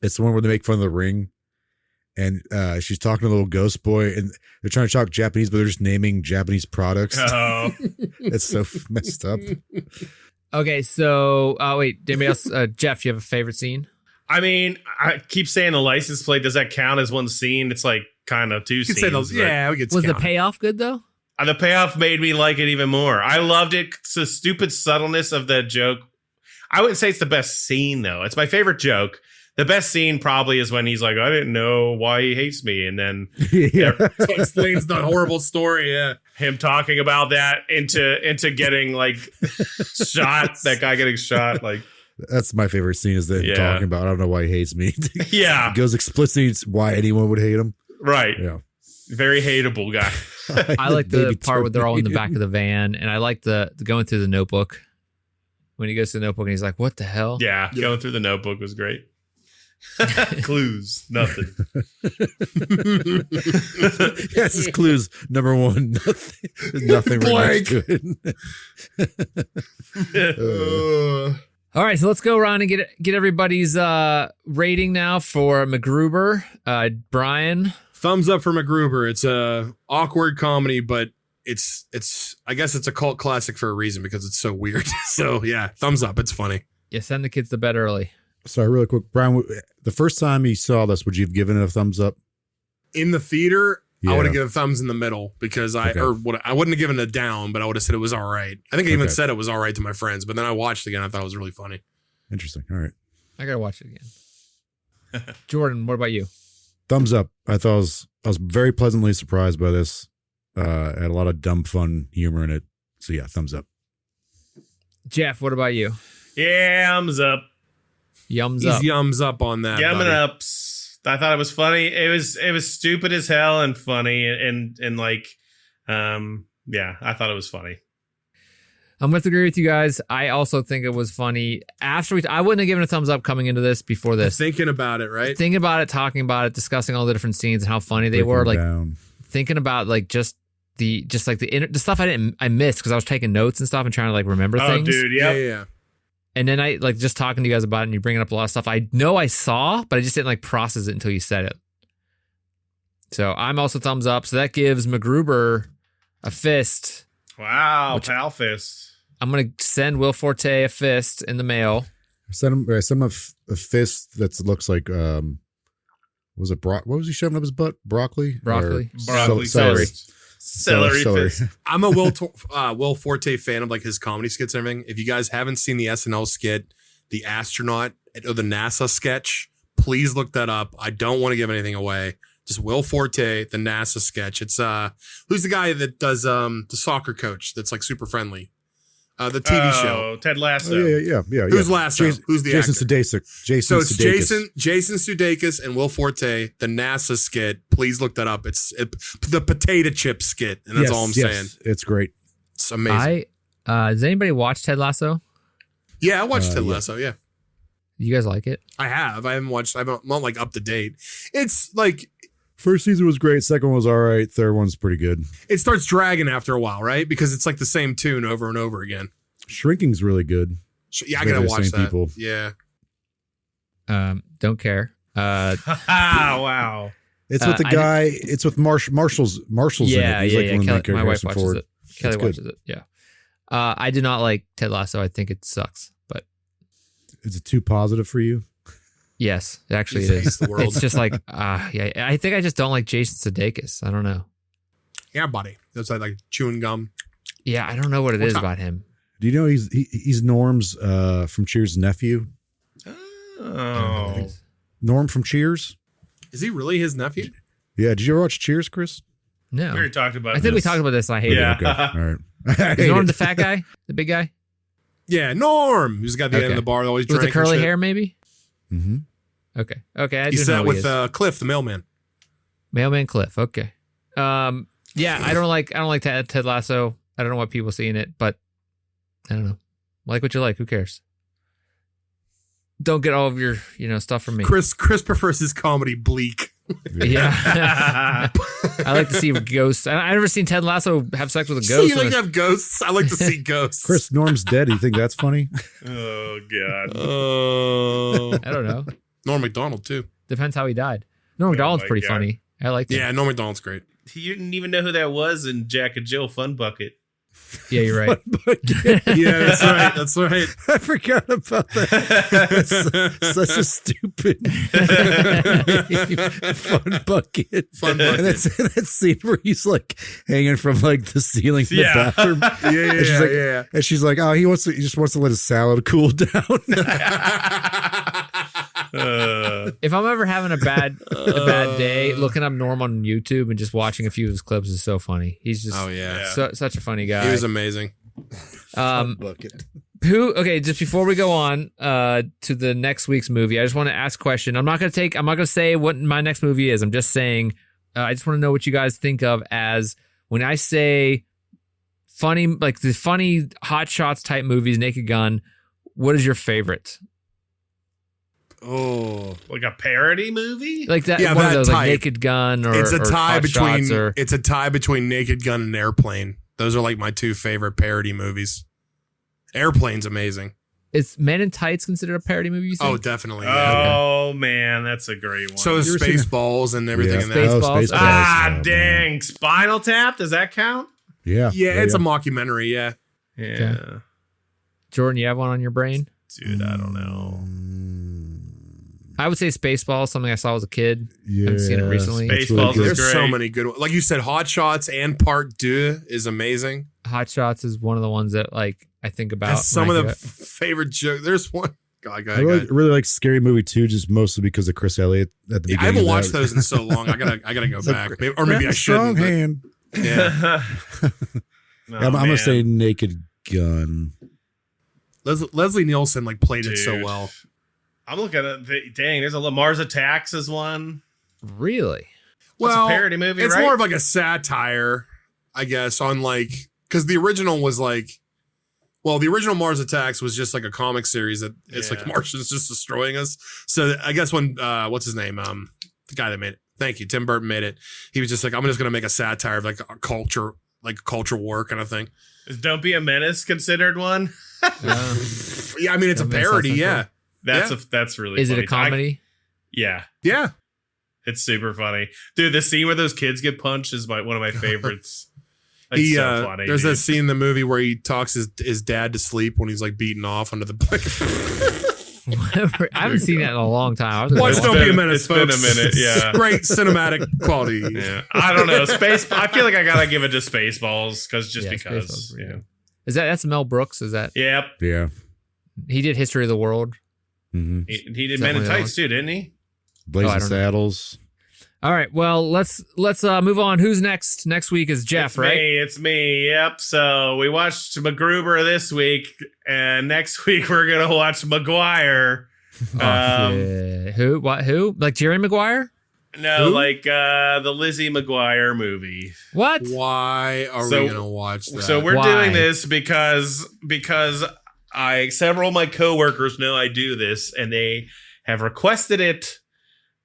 S2: it's the one where they make fun of the Ring, and she's talking to a little ghost boy, and they're trying to talk Japanese, but they're just naming Japanese products.
S3: Oh,
S2: It's so messed up.
S1: Okay, so wait, anybody else? Jeff, you have a favorite scene?
S3: I mean, I keep saying the license plate. Does that count as one scene? It's like kind of two
S4: You could
S3: scenes.
S4: say those. Yeah, we could.
S1: Was the
S4: count.
S1: payoff good though?
S3: The payoff made me like it even more. I loved it. It's the stupid subtleness of that joke. I wouldn't say it's the best scene though. It's my favorite joke. The best scene probably is when he's like, I didn't know why he hates me. And then
S4: So explains the horrible story. Yeah.
S3: him talking about that into getting like shot, that guy getting shot. Like,
S2: That's my favorite scene is that talking about, I don't know why he hates me.
S3: yeah,
S2: It goes explicitly why anyone would hate him.
S3: right.
S2: Yeah.
S3: Very hateable guy.
S1: I like the
S2: Baby
S1: part where they're all in the
S2: Terminator.
S1: back of the van, and I like the going through the notebook when he goes to the notebook and he's like, "What the hell?"
S3: Yeah, going through the notebook was great. Clues, nothing.
S2: Yes, his clues. Number one, nothing. There's nothing right next to it.
S1: All right, so let's go around and get everybody's rating now for MacGruber. Brian,
S4: Thumbs up for MacGruber. It's a awkward comedy, but it's I guess it's a cult classic for a reason because it's so weird. So yeah, thumbs up. It's funny.
S1: yeah, send the kids to bed early.
S2: Sorry, really quick. Brian, the first time you saw this, would you have given it a thumbs up?
S4: In the theater, I
S2: Yeah.
S4: would have given thumbs in the middle because I wouldn't have given it a down, but I would have said it was all right. I think I even said it was all right to my friends, but then I watched it again. I thought it was really funny.
S2: Interesting. All right.
S1: I gotta watch it again. Jordan, what about you?
S2: Thumbs up. I was very pleasantly surprised by this. Had a lot of dumb fun humor in it. So yeah, thumbs up.
S1: Jeff, what about you?
S3: Yams up.
S1: Yums
S4: He's
S1: up.
S4: yums up on that.
S3: Yamming
S4: buddy.
S3: ups. I thought it was funny. It was stupid as hell and funny and like, yeah, I thought it was funny.
S1: I'm going to agree with you guys. I also think it was funny. I wouldn't have given a thumbs up coming into this before this.
S4: Thinking about it, right?
S1: Thinking about it, talking about it, discussing all the different scenes and how funny they were. Like thinking about like just the stuff I missed because I was taking notes and stuff and trying to like remember things.
S3: Oh, dude,
S4: Yeah,
S3: yep.
S4: yeah.
S1: And then I like just talking to you guys about it and you bringing up a lot of stuff I know I saw, but I just didn't like process it until you said it. So I'm also thumbs up. So that gives MacGruber a fist.
S3: Wow, pal fist.
S1: I'm going to send Will Forte a fist in the mail.
S2: Send him a fist that looks like was it what was he shoving up his butt? Broccoli?
S1: Broccoli.
S3: Broccoli
S2: celery.
S3: fist. Celery fist.
S4: I'm a Will Forte fan of like his comedy skits and everything. If you guys haven't seen the SNL skit, the astronaut or the NASA sketch, please look that up. I don't want to give anything away. Just Will Forte, the NASA sketch. It's who's the guy that does the soccer coach that's like super friendly? The TV show.
S3: Ted Lasso.
S2: Oh, yeah.
S4: Who's Lasso? Who's the
S2: Jason
S4: actor?
S2: Sudeikis.
S4: So it's Jason Sudeikis and Will Forte, the NASA skit. Please look that up. It's the potato chip skit, and that's all I'm saying.
S2: It's great.
S4: It's amazing.
S1: Does anybody watch Ted Lasso?
S4: Yeah, I watched Ted Lasso. Yeah,
S1: You guys like it?
S4: I have. I haven't watched. I'm not like up to date. It's like
S2: First season was great. Second one was all right. Third one's pretty good.
S4: it starts dragging after a while, right? Because it's like the same tune over and over again.
S2: Shrinking's really good.
S4: Yeah, I
S2: They're
S4: gotta
S2: the
S4: watch
S2: same
S4: that.
S2: people.
S4: Yeah,
S1: Don't care.
S3: Wow.
S2: It's with the guy. It's with Marshall's
S1: Yeah,
S2: in it. He's like one of the main
S1: Kelly, my wife
S2: characters.
S1: watches it. Kelly
S2: It's
S1: watches it. Yeah. I do not like Ted Lasso. I think it sucks. But
S2: Is it too positive for you?
S1: yes, actually
S4: He
S1: it
S4: hates
S1: is.
S4: the world.
S1: It's just like, yeah. I think I just don't like Jason Sudeikis. I don't know.
S4: yeah, buddy. That's like chewing gum.
S1: Yeah, I don't know what it is
S4: What's up?
S1: about him.
S2: Do you know he's Norm's from Cheers' nephew?
S3: Oh.
S2: Norm from Cheers?
S4: Is he really his nephew?
S2: Yeah. Did you ever watch Cheers, Chris?
S1: No.
S3: We already talked about
S1: I think we
S3: this.
S1: talked about this and I hate
S3: Yeah.
S1: it.
S2: Okay. All right.
S1: Is Norm the fat guy? The big guy?
S4: Yeah, Norm. Who's got the end
S1: Okay.
S4: of the bar that always
S1: With
S4: drank
S1: the curly
S4: and shit.
S1: hair, maybe?
S2: Mm-hmm.
S1: Okay. I
S4: He
S1: do
S4: sat
S1: know
S4: with
S1: he is.
S4: Cliff, the mailman.
S1: Mailman Cliff. Okay. Yeah, I don't like Ted Lasso. I don't know why people see in it, but I don't know. Like what you like. Who cares? Don't get all of your stuff from me.
S4: Chris prefers his comedy bleak.
S1: Yeah. I like to see ghosts. I never seen Ted Lasso have sex with a
S4: So
S1: ghost.
S4: you like to have ghosts? I like to see ghosts.
S2: Chris Norm's dead. You think that's funny?
S3: Oh God.
S1: I don't know.
S4: Norm Macdonald too.
S1: Depends how he died. Norm Macdonald's
S3: my
S1: pretty
S3: God.
S1: funny. I like him.
S4: Yeah, Norm Macdonald's great.
S3: You didn't even know who that was in Jack and Jill Fun Bucket.
S1: Yeah, you're right.
S4: Yeah, that's right. That's right.
S2: I forgot about that. Such a stupid fun bucket.
S4: Fun bucket.
S2: And that's that scene where he's like hanging from like the ceiling in
S3: Yeah.
S2: the bathroom.
S4: Yeah,
S2: And she's like,
S4: yeah.
S2: And she's like, oh, he just wants to let his salad cool down.
S1: If I'm ever having a bad day, looking up Norm on YouTube and just watching a few of his clips is so funny. He's just
S4: Oh yeah.
S1: such a funny guy.
S4: He was amazing.
S2: Bucket.
S1: Just before we go on to the next week's movie, I just want to ask a question. I'm not gonna say what my next movie is. I'm just saying I just want to know what you guys think of as when I say funny, like the funny Hot Shots type movies, Naked Gun. What is your favorite?
S4: Oh,
S3: Like a parody movie?
S1: Like that,
S4: Yeah,
S1: one of
S4: that
S1: those,
S4: type.
S1: like Naked Gun, or
S4: it's a
S1: or
S4: tie
S1: Hot
S4: between
S1: Shots, or
S4: it's a tie between Naked Gun and Airplane. Those are like my two favorite parody movies. Airplane's amazing.
S1: is Men in Tights considered a parody movie? You think?
S4: Oh, definitely. Yeah.
S3: Oh man, that's a great one.
S4: So is
S2: You ever seen
S4: Spaceballs and everything
S2: Yeah,
S4: in
S1: Space-
S4: that.
S1: Spaceballs?
S3: ah, dang. Spinal Tap, does that count?
S2: Yeah.
S4: Yeah, it's a mockumentary. Yeah.
S3: Yeah.
S1: Jordan, you have one on your brain?
S3: Dude, I don't know.
S1: I would say Spaceballs, something I saw as a kid.
S2: Yeah.
S1: Haven't seen it recently.
S2: That's
S3: Spaceballs
S2: good.
S3: is
S4: There's so
S3: great.
S4: many good ones. Like you said, Hot Shots and Part 2 is amazing.
S1: Hot Shots is one of the ones that like I think about.
S4: Has some
S1: when
S4: of
S1: I
S4: the
S1: hear it.
S4: favorite jokes. There's one. God,
S2: I really like Scary Movie 2 just mostly because of Chris Elliott at the beginning.
S4: I haven't
S2: of that.
S4: watched those in so long. I gotta go
S2: It's like,
S4: back. Maybe, or maybe I
S2: strong
S4: shouldn't. but-
S2: hand.
S4: Yeah.
S3: Oh,
S2: I'm gonna
S3: man.
S2: say Naked Gun.
S4: Leslie Nielsen like played it so
S3: Dude.
S4: well.
S3: I'm looking at dang, there's a Mars Attacks is one.
S1: Really?
S3: That's
S4: Well,
S3: a parody movie,
S4: it's
S3: right?
S4: more of like a satire, I guess, on like because the original was like, well, the original Mars Attacks was just like a comic series that it's
S3: Yeah.
S4: like Martians just destroying us. So I guess when what's his name, the guy that made it, thank you, Tim Burton made it. He was just like, I'm just gonna make a satire of like a culture war kind of thing.
S3: Is Don't Be a Menace considered one?
S4: Yeah, I mean it's a
S1: That makes
S4: parody.
S1: sense.
S4: Yeah,
S3: That's really
S1: Is it
S3: funny.
S1: a comedy?
S3: Yeah.
S4: yeah.
S3: It's super funny. Dude, the scene where those kids get punched is one of my favorites. It's so funny.
S4: There's
S3: dude.
S4: that scene in the movie where he talks his dad to sleep when he's like beaten off under the blanket.
S1: Whatever. I haven't seen that in a long time. I was
S4: Watch
S3: It's
S4: Don't Be a
S3: been-
S4: Menace,
S3: it's been a
S4: folks.
S3: minute, yeah.
S4: Great cinematic quality.
S3: Yeah. I don't know. I feel like I gotta give it to Spaceballs because
S1: Yeah, Spaceballs
S3: because.
S1: is pretty
S3: Yeah.
S1: good. That's Mel Brooks? Is that
S3: Yep.
S2: Yeah.
S1: he did History of the World?
S2: Mm-hmm.
S3: He did
S1: Is that
S3: Men in
S1: one of the
S3: Tights too, didn't he?
S2: Blazing
S1: I don't know.
S2: Saddles.
S1: All right. Well, let's move on. Who's next? Next week is Jeff,
S3: It's
S1: right?
S3: It's me. Yep. So we watched MacGruber this week, and next week we're gonna watch Maguire.
S1: Yeah. Who? What? Who? Like Jerry Maguire?
S3: No,
S4: Who?
S3: like the Lizzie McGuire movie.
S1: What?
S4: Why are
S3: So-
S4: we gonna watch that?
S3: So we're
S1: Why?
S3: doing this because several of my coworkers know I do this, and they have requested it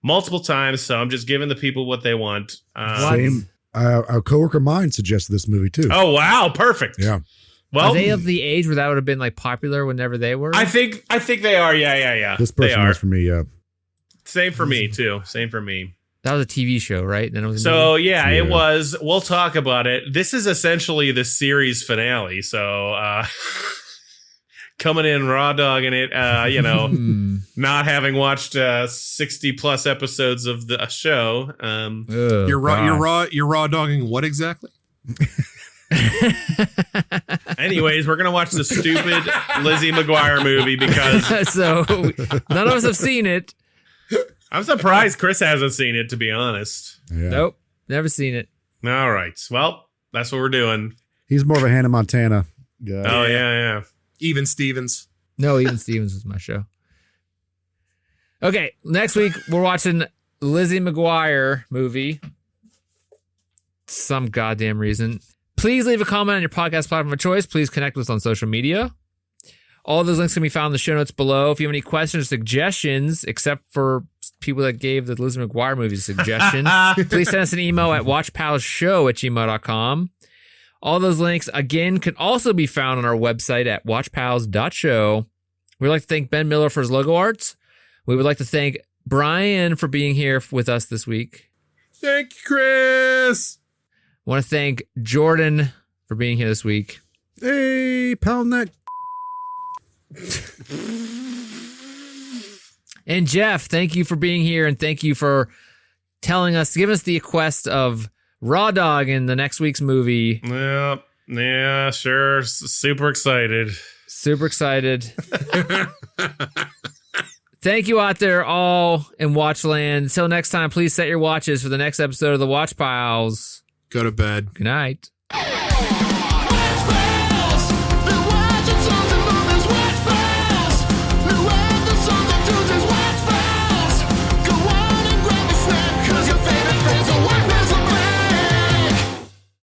S3: multiple times. So I'm just giving the people what they want.
S1: What?
S2: Same. Our coworker mine suggested this movie too.
S3: Oh wow, perfect.
S2: Yeah.
S3: Well,
S1: Are they of the age where that would have been like popular whenever they were?
S3: I think they are. Yeah.
S2: This
S3: they
S2: person
S3: are.
S2: was for me. Yeah.
S3: Same for me too. Same for me.
S1: That was a TV show, right? Then it was a
S3: So
S1: movie?
S3: yeah, it
S2: Yeah.
S3: was. We'll talk about it. This is essentially the series finale. So coming in raw dogging it. Not having watched 60 plus episodes of the show.
S1: Oh,
S4: You're
S1: God.
S4: you're raw dogging what exactly?
S3: Anyways, we're gonna watch the stupid Lizzie McGuire movie because
S1: So none of us have seen it.
S3: I'm surprised Chris hasn't seen it. To be honest.
S2: Yeah.
S1: Nope, never seen it.
S3: All right. Well, that's what we're doing.
S2: He's more of a Hannah Montana guy.
S3: Oh yeah.
S4: Even Stevens.
S1: No, even Stevens was my show. Okay, next week we're watching Lizzie McGuire movie. Some goddamn reason. Please leave a comment on your podcast platform of choice. Please connect with us on social media. All those links can be found in the show notes below. If you have any questions or suggestions, except for people that gave the Lizzie McGuire movie a suggestion, please send us an email at watchpals.show@gmail.com. All those links, again, can also be found on our website at watchpals.show. We'd like to thank Ben Miller for his logo arts. We would like to thank Brian for being here with us this week.
S3: Thank you, Chris.
S1: I want to thank Jordan for being here this week.
S2: Hey, pound that.
S1: And Jeff, thank you for being here, and thank you for giving us the quest of Raw Dog in the next week's movie.
S3: Yeah, sure. Super excited.
S1: Super excited. Thank you out there all in Watchland. Until next time, please set your watches for the next episode of the Watch Piles.
S4: Go to bed.
S1: Good night.